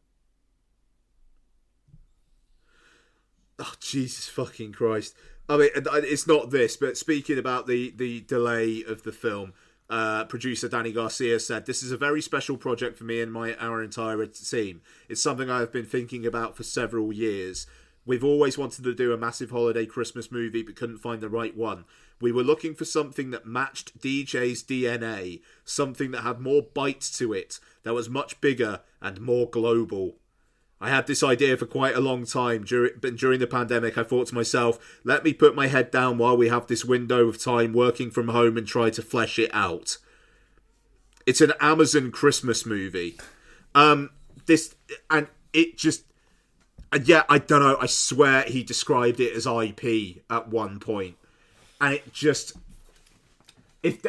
Oh, Jesus fucking Christ. I mean, it's not this, but speaking about the delay of the film, producer Danny Garcia said, "This is a very special project for me and our entire team. It's something I've been thinking about for several years. We've always wanted to do a massive holiday Christmas movie, but couldn't find the right one. We were looking for something that matched DJ's DNA, something that had more bite to it, that was much bigger and more global. I had this idea for quite a long time. During the pandemic, I thought to myself, let me put my head down while we have this window of time working from home and try to flesh it out." It's an Amazon Christmas movie. I don't know. I swear he described it as IP at one point. And it just, this,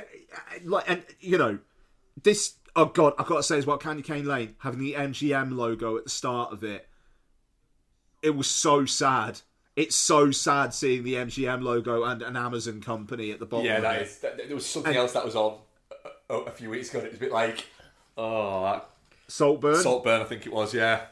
oh God, I've got to say as well, Candy Cane Lane, having the MGM logo at the start of it, it was so sad. It's so sad seeing the MGM logo and an Amazon company at the bottom of it. There was something else that was on a few weeks ago, and it was a bit like, Saltburn? Saltburn, I think it was, yeah.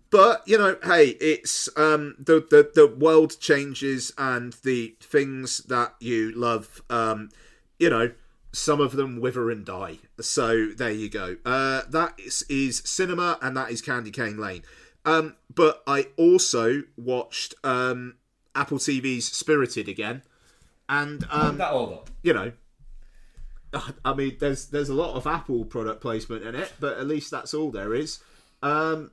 But, hey, it's the world changes and the things that you love, some of them wither and die. So there you go. That is cinema, and that is Candy Cane Lane. But I also watched Apple TV's Spirited again. And, that all up. I mean, there's a lot of Apple product placement in it, but at least that's all there is. As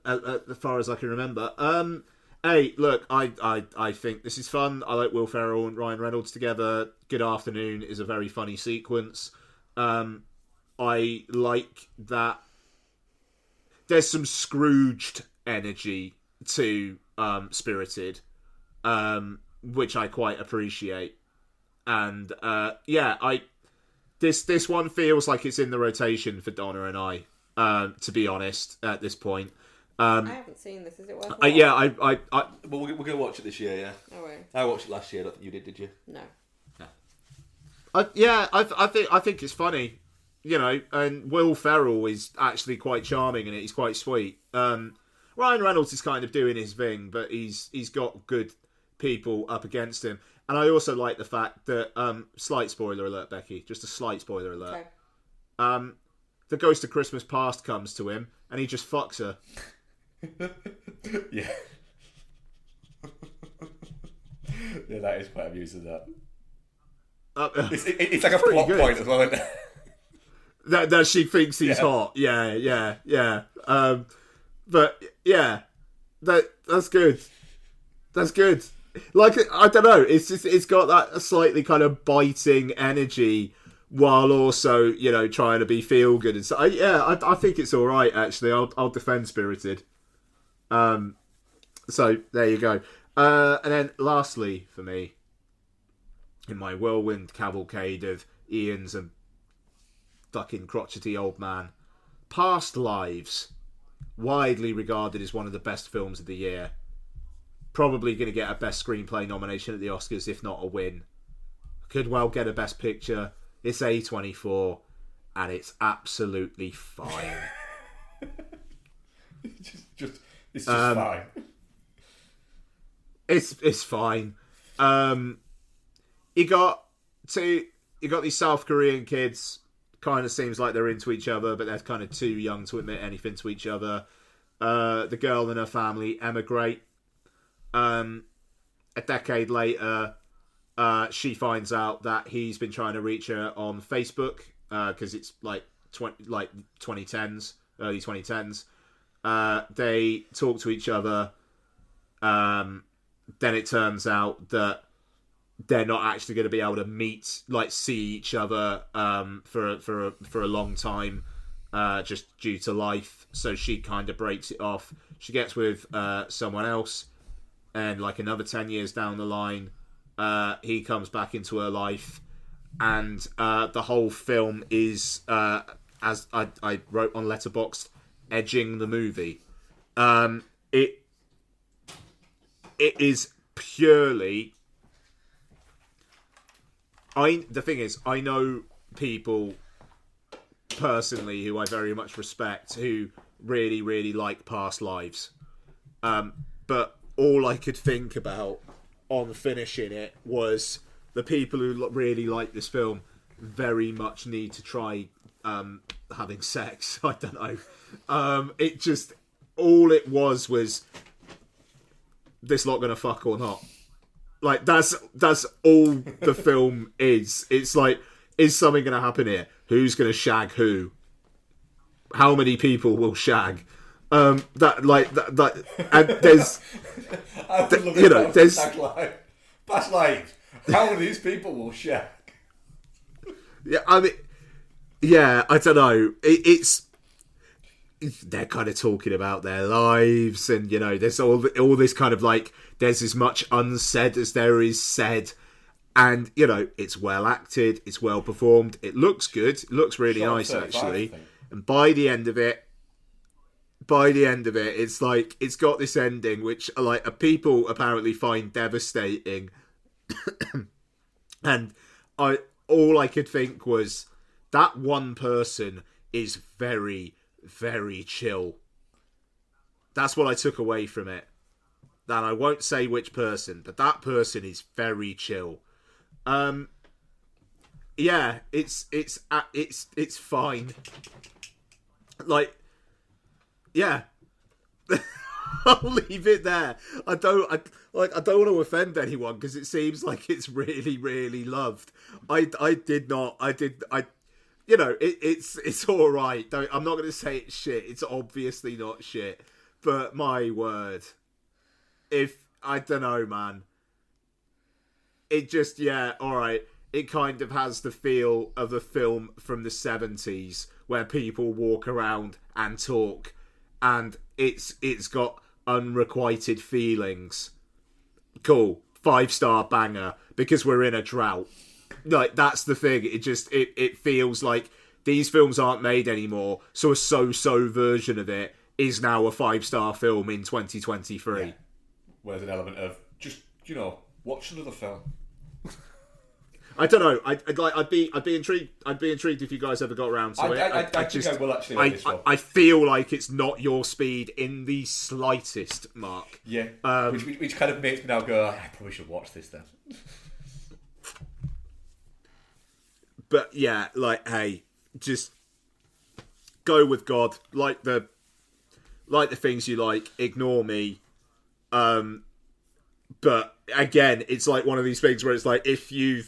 far as I can remember. Hey, look, I think this is fun. I like Will Ferrell and Ryan Reynolds together. Good Afternoon is a very funny sequence. I like that there's some Scrooged energy to Spirited, which I quite appreciate. And this one feels like it's in the rotation for Donna and I. To be honest, at this point. I haven't seen this. Is it worth? Yeah, Well, we're going to watch it this year. Yeah. Oh, wait. I watched it last year. I don't think you did you? No. I think it's funny, you know. And Will Ferrell is actually quite charming in it. He's quite sweet. Ryan Reynolds is kind of doing his thing, but he's got good people up against him. And I also like the fact that slight spoiler alert, Becky. Just a slight spoiler alert. Okay. The ghost of Christmas Past comes to him, and he just fucks her. Yeah. Yeah, that is quite amusing. That it's like a plot good. point as well, isn't it? That she thinks he's hot. Yeah. But yeah, that's good. That's good. Like, I don't know. It's got that slightly kind of biting energy, while also, you know, trying to be feel good. And so I think it's all right. Actually, I'll defend Spirited. So there you go. And then lastly for me, in my whirlwind cavalcade of Ian's and fucking crotchety old man, Past Lives, widely regarded as one of the best films of the year. Probably going to get a best screenplay nomination at the Oscars, if not a win. Could well get a best picture. It's A24, and it's absolutely fine. It's just fine. It's fine. You got these South Korean kids. Kind of seems like they're into each other, but they're kind of too young to admit anything to each other. The girl and her family emigrate. A decade later, she finds out that he's been trying to reach her on Facebook because it's like 2010s, early 2010s. They talk to each other. Then it turns out that they're not actually going to be able to see each other for a long time, just due to life. So she kind of breaks it off. She gets with someone else, and like another 10 years down the line, he comes back into her life, and the whole film is, as I wrote on Letterboxd, edging the movie. It is purely. The thing is, I know people personally who I very much respect who really, really like Past Lives. But all I could think about on finishing it was the people who really like this film very much need to try having sex. I don't know. It just, all it was this lot gonna fuck or not. Like, that's all the film is. It's like, is something gonna happen here? Who's gonna shag who? How many people will shag? And there's, there's Past Lives. How many of these people will shag? Yeah, I mean, yeah, I don't know. It's they're kind of talking about their lives, and, you know, there's all this kind of like, there's as much unsaid as there is said, and, you know, it's well acted, it's well performed, it looks good, it looks really nice actually, and by the end of it, it's like, it's got this ending which, like, people apparently find devastating, and all I could think was, that one person is very, very chill. That's what I took away from it. And I won't say which person, but that person is very chill. Yeah, it's fine. Like, yeah. I'll leave it there. I don't want to offend anyone because it seems like it's really, really loved. You know, it's all right. I'm not going to say it's shit. It's obviously not shit. But my word, I don't know, man. It just, yeah, all right. It kind of has the feel of a film from the 70s where people walk around and talk, and it's got unrequited feelings. Cool, 5-star banger because we're in a drought. Like, that's the thing. It feels like these films aren't made anymore, so a so-so version of it is now a 5-star film in 2023. Yeah. Where's an element of just, watch another film. I don't know. I'd be intrigued. I'd be intrigued if you guys ever got around to it. I think I will actually on this one. I feel like it's not your speed in the slightest, Mark. Yeah. Which kind of makes me now go, I probably should watch this then. But yeah, hey, just go with God. Like the things you like. Ignore me. But again, it's like one of these things where it's like if you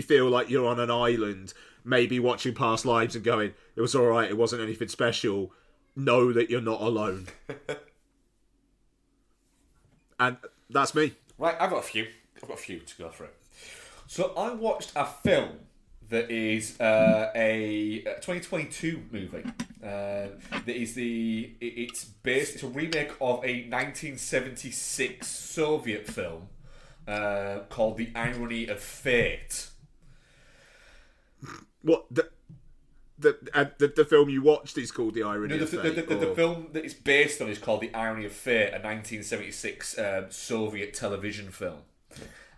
feel like you're on an island, maybe watching Past Lives and going, it was all right, it wasn't anything special. Know that you're not alone. And that's me. Right, I've got a few to go through. So I watched a film that is a 2022 movie. It's a remake of a 1976 Soviet film called The Irony of Fate. What the film you watched is called The Irony of Fate? The film that it's based on is called The Irony of Fate, a 1976 Soviet television film.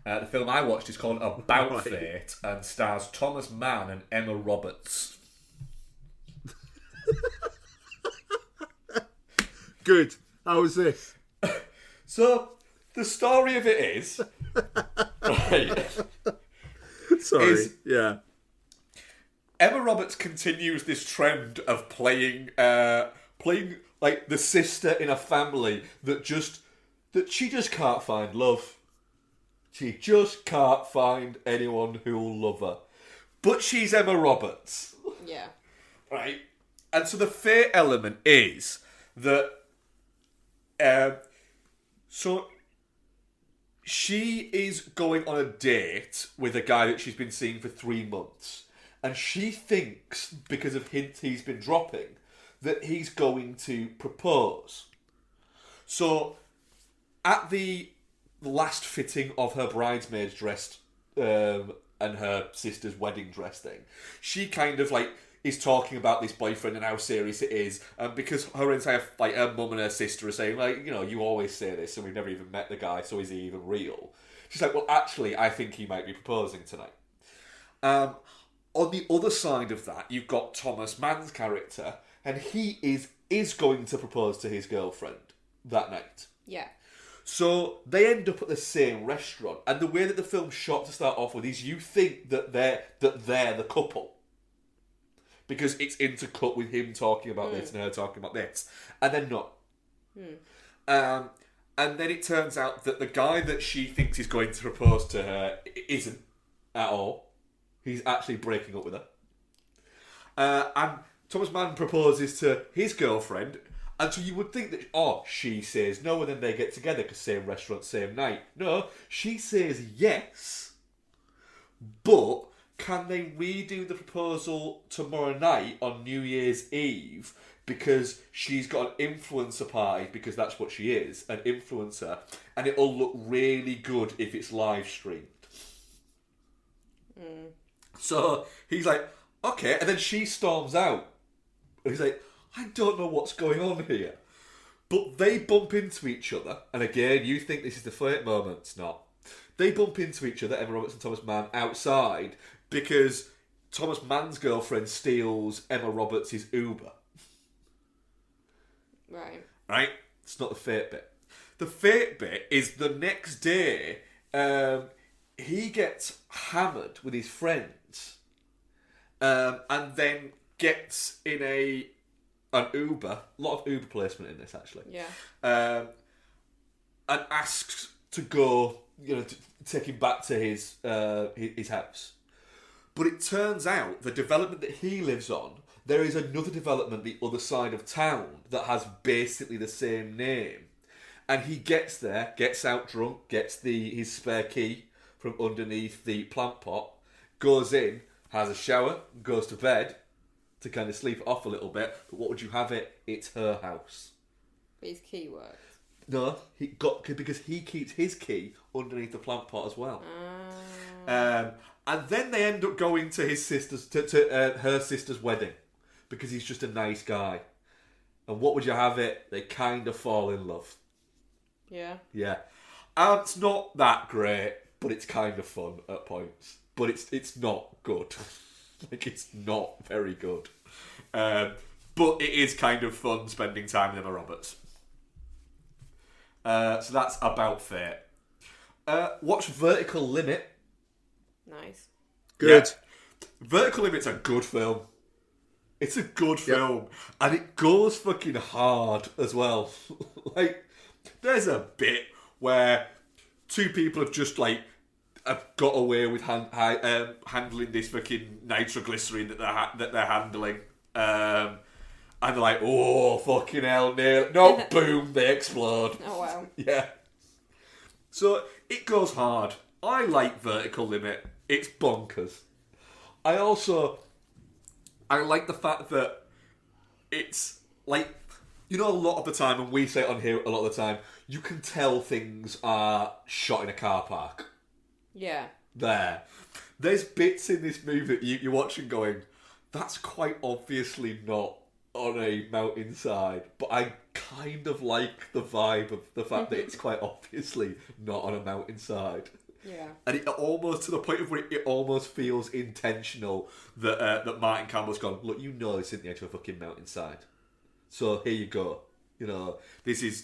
The film I watched is called About Fate and stars Thomas Mann and Emma Roberts. Good. How was this? So, the story of it is... right, Sorry. Yeah. Emma Roberts continues this trend of playing like the sister in a family that she just can't find love. She just can't find anyone who'll love her. But she's Emma Roberts. Yeah. Right? And so the fate element is that so she is going on a date with a guy that she's been seeing for 3 months. And she thinks, because of hints he's been dropping, that he's going to propose. So, at the last fitting of her bridesmaid's dress and her sister's wedding dress thing, she kind of is talking about this boyfriend and how serious it is, and because her entire her mum and her sister are saying you always say this and we've never even met the guy, so is he even real? She's like, well, actually, I think he might be proposing tonight. On the other side of that, you've got Thomas Mann's character, and he is going to propose to his girlfriend that night. Yeah. So they end up at the same restaurant, and the way that the film's shot to start off with is you think that they're the couple because it's intercut with him talking about this and her talking about this, and they're not. And then it turns out that the guy that she thinks is going to propose to her isn't at all. He's actually breaking up with her. And Thomas Mann proposes to his girlfriend. And so you would think that, she says no, and then they get together because same restaurant, same night. No, she says yes. But can they redo the proposal tomorrow night on New Year's Eve? Because she's got an influencer party, because that's what she is, an influencer. And it'll look really good if it's live streamed. So he's like, okay, and then she storms out. And he's like, I don't know what's going on here. But they bump into each other, and again, you think this is the flirt moment. It's not. They bump into each other, Emma Roberts and Thomas Mann, outside, because Thomas Mann's girlfriend steals Emma Roberts' Uber. Right. Right? It's not the fate bit. The fate bit is the next day, he gets hammered with his friends, and then gets in an Uber. A lot of Uber placement in this, actually. Yeah. And asks to go, to take him back to his house. But it turns out the development that he lives on, there is another development the other side of town that has basically the same name. And he gets there, gets out drunk, gets his spare key from underneath the plant pot, goes in, has a shower, goes to bed to kind of sleep it off a little bit. But what would you have it? It's her house. But his key works. No, because he keeps his key underneath the plant pot as well. And then they end up going to his sister's her sister's wedding because he's just a nice guy. And what would you have it? They kind of fall in love. Yeah. Yeah. And it's not that great, but it's kind of fun at points. But it's not good. Like, it's not very good. But it is kind of fun spending time with Emma Roberts. So that's About Fate. Watch Vertical Limit. Nice. Good. Yeah. Vertical Limit's a good film. It's a good film. And it goes fucking hard as well. Like, there's a bit where two people have just, like, have got away with handling this fucking nitroglycerine that they're handling. And they're like, oh, fucking hell, no, boom, they explode. Oh, wow. Yeah. So, it goes hard. I like Vertical Limit. It's bonkers. I like the fact that it's, like, you know, a lot of the time, and we say it on here a lot of the time, you can tell things are shot in a car park. Yeah. There's bits in this movie that you're watching going, that's quite obviously not on a mountainside, but I kind of like the vibe of the fact that it's quite obviously not on a mountainside. Yeah. And it almost, to the point of where it almost feels intentional that that Martin Campbell's gone, look, you know this isn't the edge of a fucking mountainside. So here you go. You know, this is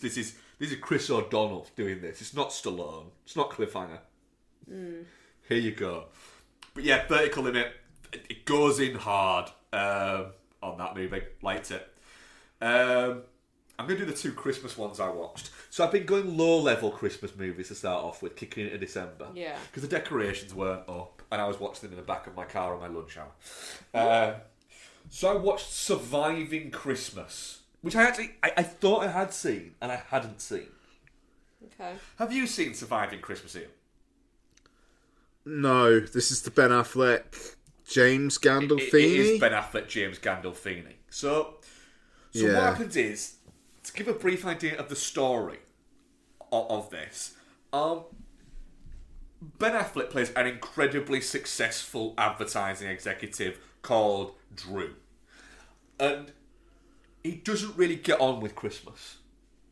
Chris O'Donnell doing this. It's not Stallone. It's not Cliffhanger. Here you go. But yeah, Vertical Limit, it goes in hard on that movie. Liked it. I'm going to do the two Christmas ones I watched. So I've been going low-level Christmas movies to start off with, kicking into December. Yeah. Because the decorations weren't up, and I was watching them in the back of my car on my lunch hour. So I watched Surviving Christmas, which I thought I had seen, and I hadn't seen. Okay. Have you seen Surviving Christmas, Ian? No, this is the Ben Affleck, James Gandolfini. It is Ben Affleck, James Gandolfini. So what happens is, to give a brief idea of the story of this, Ben Affleck plays an incredibly successful advertising executive called Drew. And he doesn't really get on with Christmas.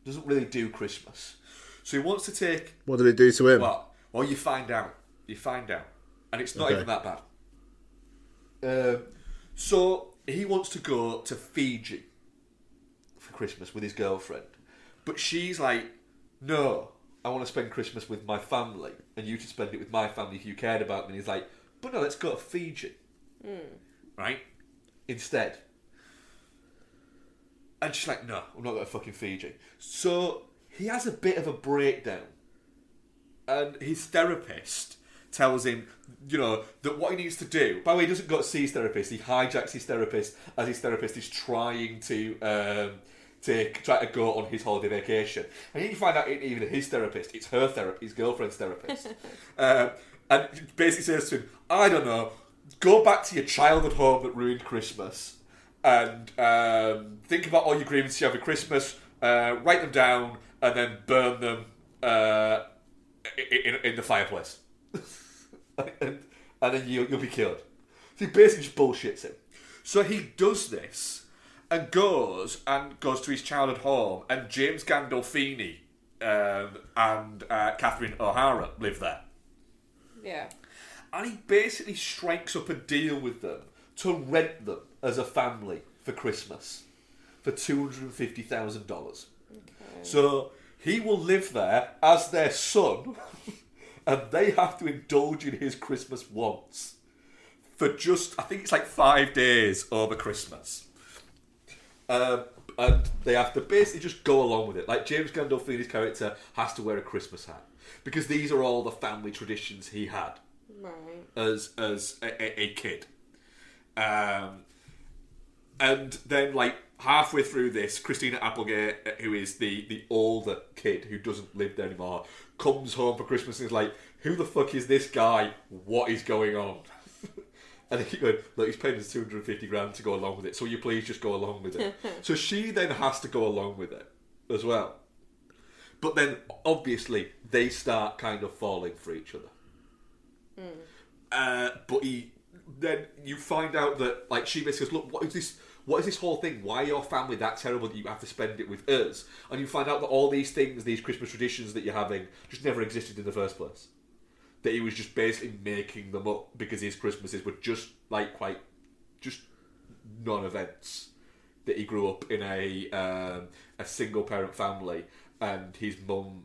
Doesn't really do Christmas. So he wants to take... What did it do to him? Well, you find out. And it's not even that bad. So he wants to go to Fiji for Christmas with his girlfriend. But she's like, no, I want to spend Christmas with my family. And you should spend it with my family if you cared about me. And he's like, but no, let's go to Fiji. Right? Instead. And she's like, no, I'm not going to fucking Fiji. So he has a bit of a breakdown. And his therapist tells him, you know, that what he needs to do... By the way, he doesn't go to see his therapist. He hijacks his therapist as his therapist is trying to try to go on his holiday vacation. And you find out it ain't even his therapist. It's her therapist, his girlfriend's therapist. And basically says to him, I don't know, go back to your childhood home that ruined Christmas and think about all your grievances you have at Christmas, write them down, and then burn them in the fireplace. and then you'll be killed. So he basically just bullshits him. So he does this and goes to his childhood home, and James Gandolfini and Catherine O'Hara live there. Yeah. And he basically strikes up a deal with them to rent them as a family for Christmas for $250,000. Okay. So he will live there as their son, and they have to indulge in his Christmas wants for just, I think it's like 5 days over Christmas. And they have to basically just go along with it. Like, James Gandolfini's character has to wear a Christmas hat, because these are all the family traditions he had as a kid. And then, like, halfway through this, Christina Applegate, who is the older kid who doesn't live there anymore, comes home for Christmas and is like, who the fuck is this guy? What is going on? And they keep going, look, he's paying us $250,000 to go along with it, so will you please just go along with it? So she then has to go along with it as well. But then, obviously, they start kind of falling for each other. But then you find out that, like, she basically says, look, what is this whole thing? Why are your family that terrible that you have to spend it with us? And you find out that all these things, these Christmas traditions that you're having, just never existed in the first place. That he was just basically making them up because his Christmases were just just non-events. That he grew up in a single parent family, and his mum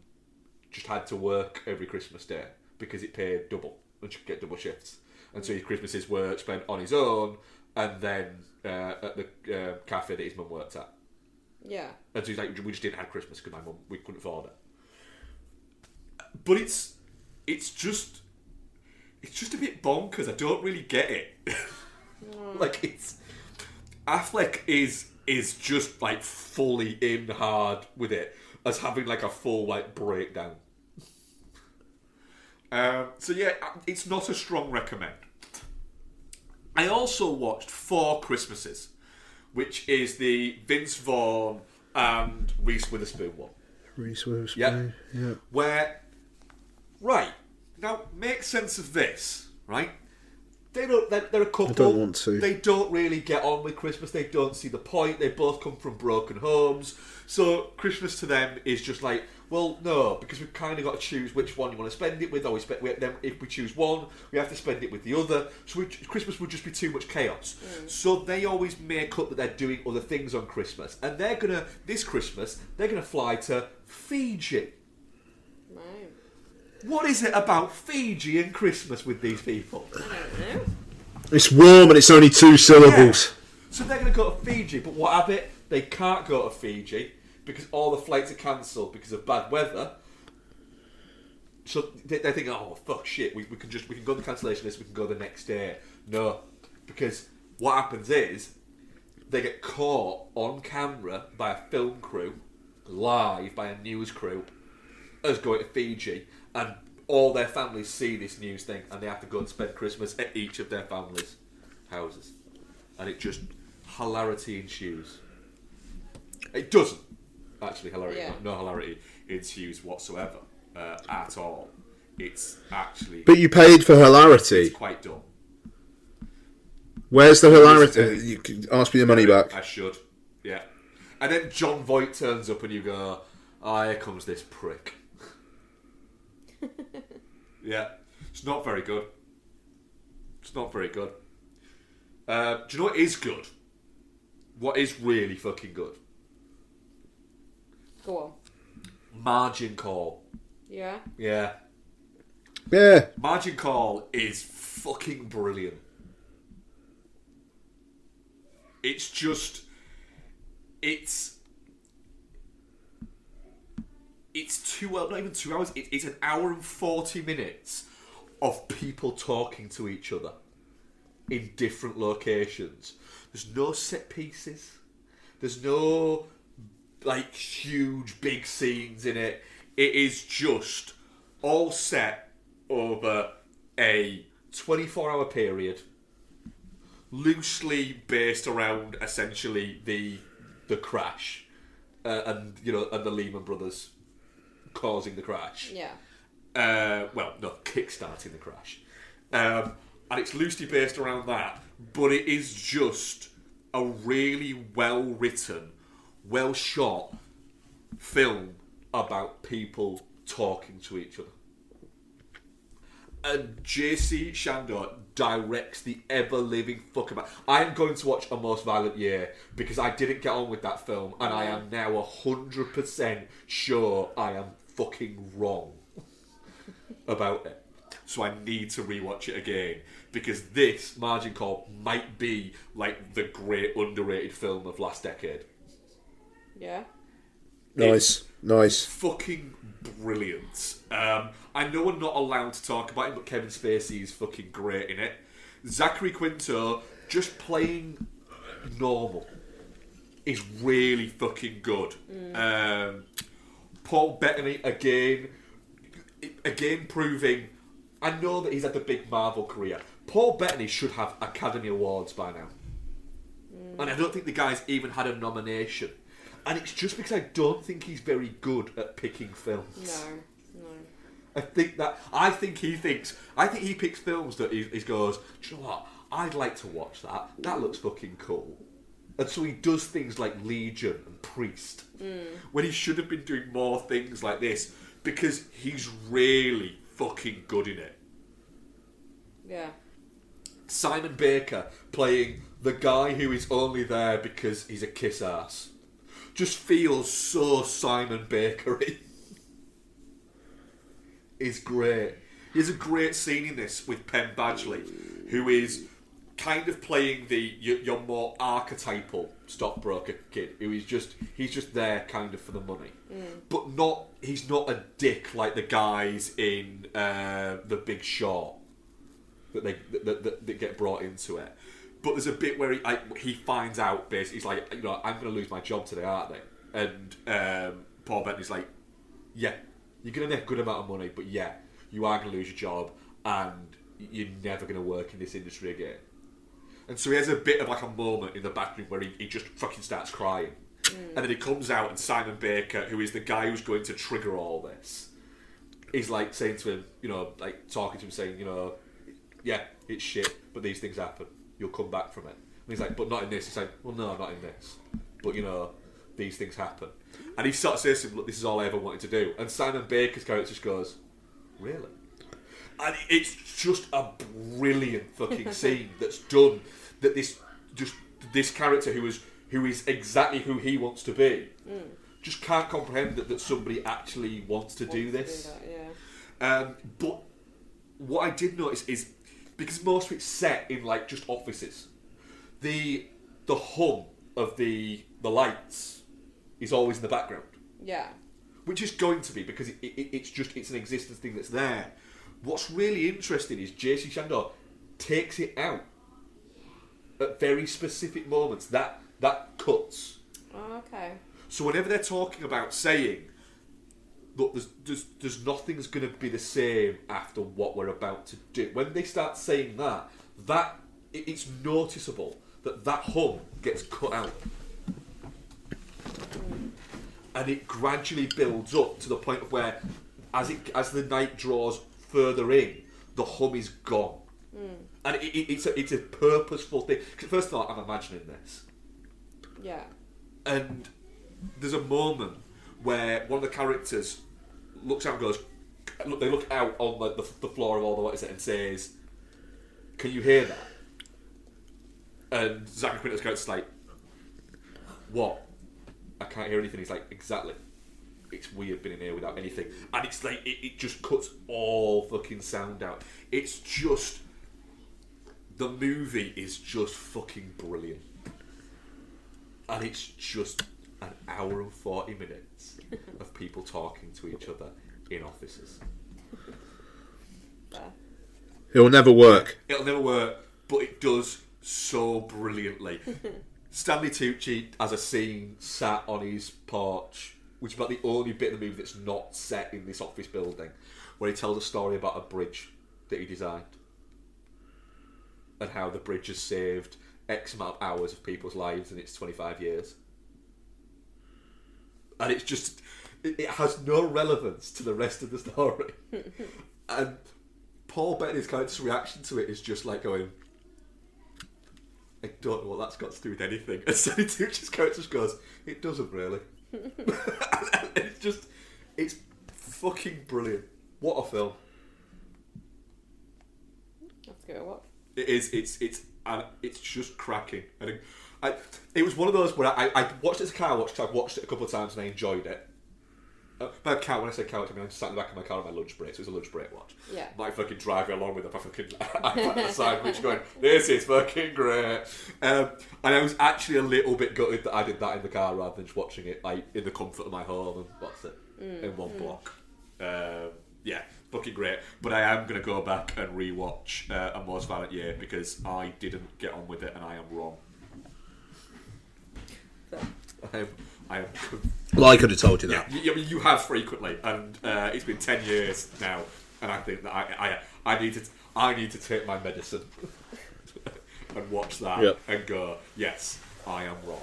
just had to work every Christmas day because it paid double and she could get double shifts. And so his Christmases were spent on his own, and then at the cafe that his mum worked at. Yeah. And so he's like, we just didn't have Christmas because we couldn't afford it. But it's just a bit bonkers. I don't really get it. Like, Affleck is just like fully in hard with it, as having like a full like breakdown. So yeah, it's not a strong recommend. I also watched Four Christmases, which is the Vince Vaughn and Reese Witherspoon one. Reese Witherspoon, yeah. Where, right, now make sense of this, right? They're a couple. I don't want to. They don't really get on with Christmas. They don't see the point. They both come from broken homes. So Christmas to them is just like, well, no, because we've kind of got to choose which one you want to spend it with. Or then if we choose one, we have to spend it with the other. So Christmas would just be too much chaos. So they always make up that they're doing other things on Christmas. And this Christmas, they're going to fly to Fiji. Right. What is it about Fiji and Christmas with these people? I don't know. It's warm and it's only 2 syllables. Yeah. So they're going to go to Fiji, but what have it? They can't go to Fiji because all the flights are cancelled because of bad weather. So they're thinking, oh fuck shit, we can go on the cancellation list, we can go the next day. No, because what happens is they get caught on camera by a film crew, live by a news crew, as going to Fiji, and all their families see this news thing, and they have to go and spend Christmas at each of their families' houses, and it just hilarity ensues. It doesn't actually hilarity. Yeah. No hilarity ensues whatsoever at all. It's actually. But you paid for hilarity. It's quite dumb. Where's the hilarity? You can ask me your money back. I should. Yeah. And then John Voight turns up, and you go, "Ah, here comes this prick." Yeah, it's not very good. It's not very good. Do you know what is good? What is really fucking good? Go on. Margin Call. Yeah. Yeah. Yeah. Margin Call is fucking brilliant. It's just... It's not even 2 hours, it's an hour and 40 minutes of people talking to each other in different locations. There's no set pieces. There's no like huge big scenes in it. It is just all set over a 24-hour period, loosely based around essentially the crash and the Lehman Brothers causing the crash. Yeah. Well, no, kickstarting the crash. And it's loosely based around that, but it is just a really well-written, well-shot film about people talking to each other. And JC Chandor directs the ever-living fuck about. I am going to watch A Most Violent Year because I didn't get on with that film, and I am now 100% sure I am fucking wrong about it. So I need to rewatch it again because this Margin Call might be like the great underrated film of last decade. Yeah. Nice. Fucking brilliant. I know we're not allowed to talk about him, but Kevin Spacey is fucking great in it. Zachary Quinto just playing normal is really fucking good. Paul Bettany again proving. I know that he's had a big Marvel career. Paul Bettany should have Academy Awards by now, and I don't think the guy's even had a nomination. And it's just because I don't think he's very good at picking films. No. I think he picks films that he goes, do you know what? I'd like to watch that. That looks fucking cool. And so he does things like Legion and Priest, when he should have been doing more things like this, because he's really fucking good in it. Yeah. Simon Baker playing the guy who is only there because he's a kiss ass just feels so Simon Bakery. Is great. There's a great scene in this with Penn Badgley, who is kind of playing your more archetypal stockbroker kid, who is he's just there kind of for the money, but he's not a dick like the guys in The Big Short that get brought into it. But there's a bit where he finds out, basically, he's like, I'm going to lose my job today, aren't I? And Paul Bettany's like, yeah, you're going to make a good amount of money, but yeah, you are going to lose your job, and you're never going to work in this industry again. And so he has a bit of like a moment in the bathroom where he just fucking starts crying. And then he comes out, and Simon Baker, who is the guy who's going to trigger all this, is like saying to him, like talking to him, saying, yeah, it's shit, but these things happen. You'll come back from it. And he's like, but not in this. He's like, well, no, not in this. But, these things happen. And he sort of says to him, look, this is all I ever wanted to do. And Simon Baker's character just goes, really? And it's just a brilliant fucking scene that's done. That this character who is exactly who he wants to be just can't comprehend that somebody actually wants to do this. But what I did notice is, because most of it's set in like just offices, the hum of the lights is always in the background. Yeah. Which is going to be, because it's an existence thing that's there. What's really interesting is J.C. Chandor takes it out at very specific moments. That cuts. Oh, okay. So whenever they're talking about saying, look, there's nothing's going to be the same after what we're about to do. When they start saying that it's noticeable that hum gets cut out. And it gradually builds up to the point of where, as the night draws further in, the hum is gone. And it's a purposeful thing. Because first of all, I'm imagining this. Yeah. And there's a moment where one of the characters looks out and goes, they look out on the floor of all the, what is it, and says, can you hear that? And Zachary Quinto's character's like, what? I can't hear anything. He's like, exactly. It's weird being in here without anything. And it's like, it just cuts all fucking sound out. It's just, the movie is just fucking brilliant. And it's just an hour and 40 minutes of people talking to each other in offices. It'll never work. It'll never work, but it does so brilliantly. Stanley Tucci has a scene sat on his porch, which is about the only bit of the movie that's not set in this office building, where he tells a story about a bridge that he designed and how the bridge has saved X amount of hours of people's lives in its 25 years. And it's just, it has no relevance to the rest of the story. And Paul Bettany's character's reaction to it is just like going, I don't know what that's got to do with anything. And Stanley Tucci's character just goes, it doesn't really. And it's fucking brilliant. What a film. That's good. What? It is. It's just cracking. And it was one of those where I watched it as a car watch, because I've watched it a couple of times and I enjoyed it. By car, when I say car watch, I mean I'm sat in the back of my car on my lunch break, so it was a lunch break watch. Yeah. Might fucking drive you along with a fucking iPad at the side, which going, this is fucking great. And I was actually a little bit gutted that I did that in the car rather than just watching it like in the comfort of my home and what's it in one block. Yeah, fucking great. But I am going to go back and rewatch A Most Violent Year, because I didn't get on with it and I am wrong. I am. Well, I could have told you that. Yeah, you have frequently, and it's been 10 years now, and I think that I need to take my medicine and watch that and go, yes, I am wrong.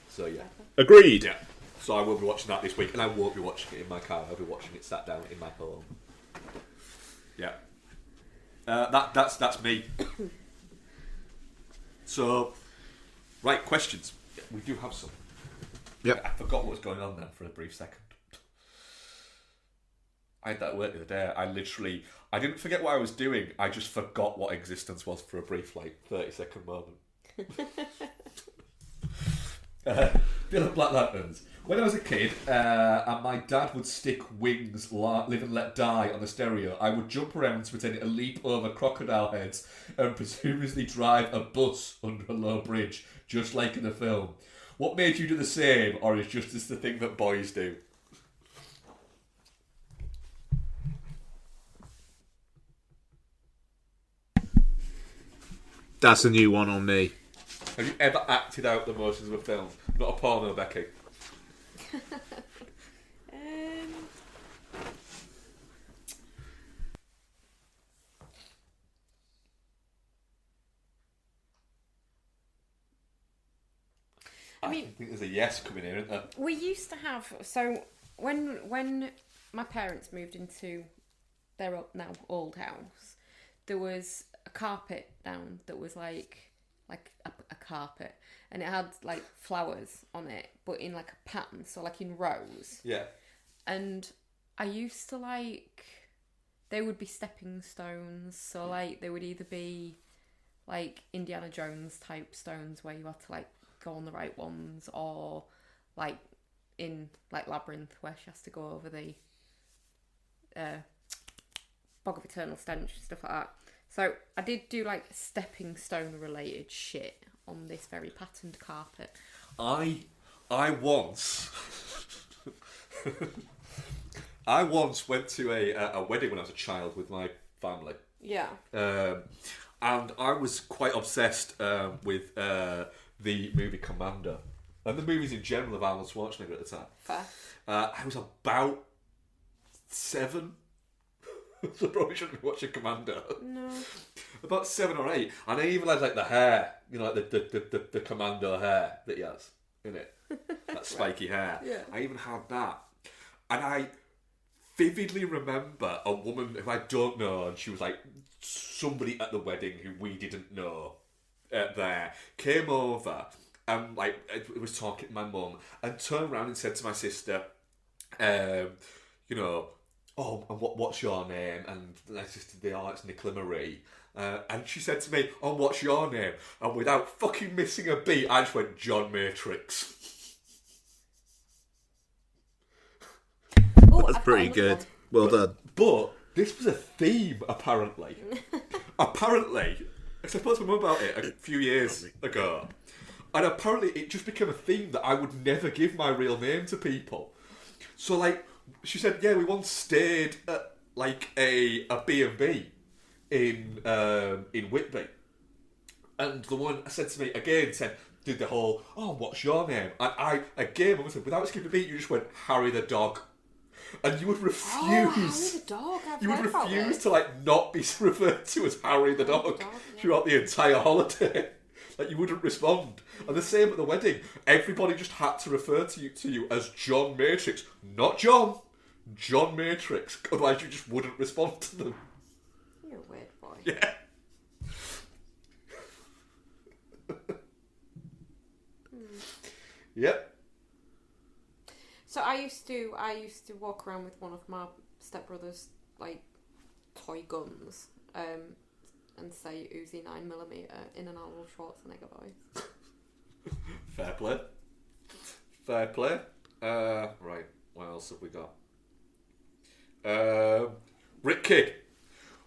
So yeah, agreed. Yeah. So I will be watching that this week, and I won't be watching it in my car. I'll be watching it sat down in my home. Yeah. That's me. So Right, questions. We do have some. Yep. I forgot what was going on then for a brief second. I had that at work the other day. I didn't forget what I was doing. I just forgot what existence was for a brief, 30-second moment. Dylan Black Lanterns. When I was a kid, and my dad would stick Wings, Live and Let Die on the stereo, I would jump around to pretend to leap over crocodile heads and presumably drive a bus under a low bridge, just like in the film. What made you do the same, or is just this the thing that boys do? That's a new one on me. Have you ever acted out the emotions of a film? Not a porno, Becky. I mean, think there's a yes coming here, isn't there? we used to have, so when my parents moved into their now old house, there was a carpet down that was like a carpet, and it had like flowers on it, but in like a pattern, so like in rows. Yeah. And I used to they would be stepping stones, so like they would either be like Indiana Jones type stones where you had to like go on the right ones, or like in like Labyrinth where she has to go over the Bog of Eternal Stench, stuff like that. So I did do like stepping stone related shit on this very patterned carpet. I once I once went to a wedding when I was a child with my family. Yeah. And I was quite obsessed with the movie Commando. And the movies in general of Arnold Schwarzenegger at the time. Fair. I was about 7. So I probably shouldn't be watching Commando. No. About 7 or 8. And I even had like the hair, like the Commando hair that he has in it. That spiky hair. Yeah. I even had that. And I vividly remember a woman who I don't know, and she was like somebody at the wedding who we didn't know there, came over and like was talking to my mum and turned around and said to my sister, oh, and what's your name? And my sister did, oh, it's Nicola Marie. And she said to me, oh, what's your name? And without fucking missing a beat, I just went, John Matrix. Oh, That's pretty good. Well done. But this was a theme, apparently. Apparently. I spoke to my mum about it a few years ago. And apparently it just became a theme that I would never give my real name to people. So, like, she said, yeah, we once stayed at, like, a B&B in Whitby. And the woman said to me, again, did the whole, oh, what's your name? And I, again, mum said, without skipping a beat, you just went, Harry the dog. And you would refuse. Oh, Harry the dog. You would refuse to like not be referred to as Harry the dog throughout the entire holiday. Like you wouldn't respond. And the same at the wedding. Everybody just had to refer to you as John Matrix, not John. John Matrix. Otherwise, you just wouldn't respond to them. You're a weird boy. Yeah. Yep. So I used to walk around with one of my stepbrother's like toy guns, and say Uzi 9mm in an Arnold Schwarzenegger voice. Fair play. Fair play. Right. What else have we got? Rick Kidd.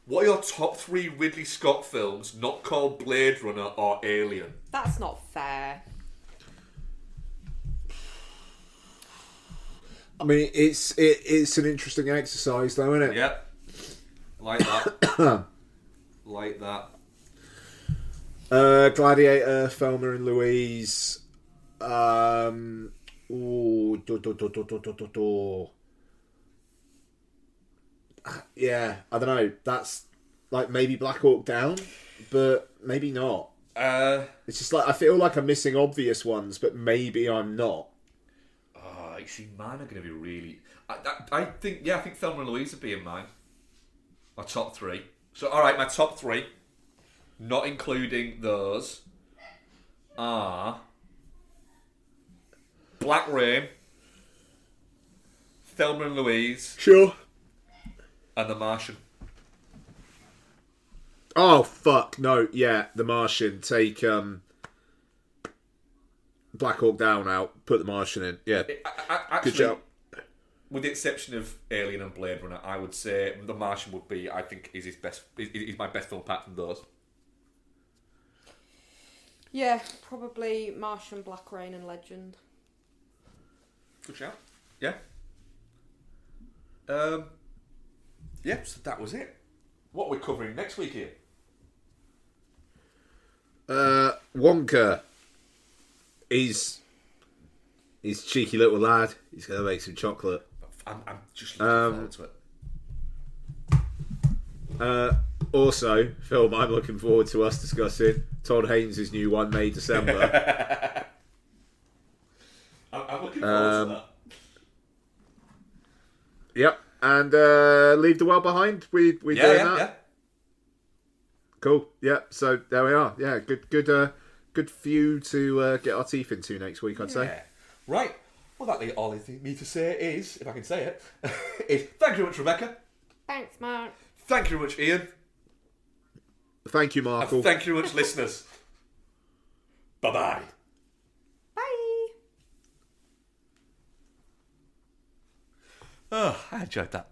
What are your top 3 Ridley Scott films not called Blade Runner or Alien? That's not fair. I mean, it's an interesting exercise, though, isn't it? Yep. Like that. Like that. Gladiator, Thelma and Louise. Yeah, I don't know. That's like maybe Black Hawk Down, but maybe not. It's just like I feel like I'm missing obvious ones, but maybe I'm not. You see, mine are going to be really... I think Thelma and Louise would be in mine. My top 3. So, alright, my top 3, not including those, are Black Rain, Thelma and Louise, Sure. and The Martian. Oh, fuck. No, yeah, The Martian. Take Black Hawk Down out, put The Martian in. Yeah, Actually, good job. with the exception of Alien and Blade Runner, I would say The Martian would be, I think, is his best. Is my best film apart from those. Yeah, probably Martian, Black Rain, and Legend. Good shout. Yeah. Yeah, so that was it. What are we covering next week here? Wonka. He's cheeky little lad. He's going to make some chocolate. I'm just looking forward to it. Also, film I'm looking forward to us discussing, Todd Haynes' new one, May, December. I'm looking forward to that. Yep. And Leave the World Behind. We doing that? Yeah. Cool. Yeah. So there we are. Yeah. Good few to get our teeth into next week, I'd say. Yeah. Right. Well, all I need to say is, if I can say it, is thank you very much, Rebecca. Thanks, Mark. Thank you very much, Ian. Thank you, Markle. And thank you very much, listeners. Bye-bye. Bye. Oh, I enjoyed that.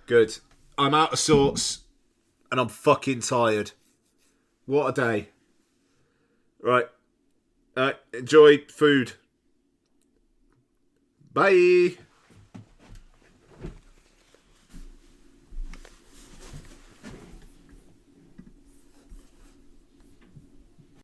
Good. I'm out of sorts, and I'm fucking tired. What a day. Right. Enjoy food. Bye.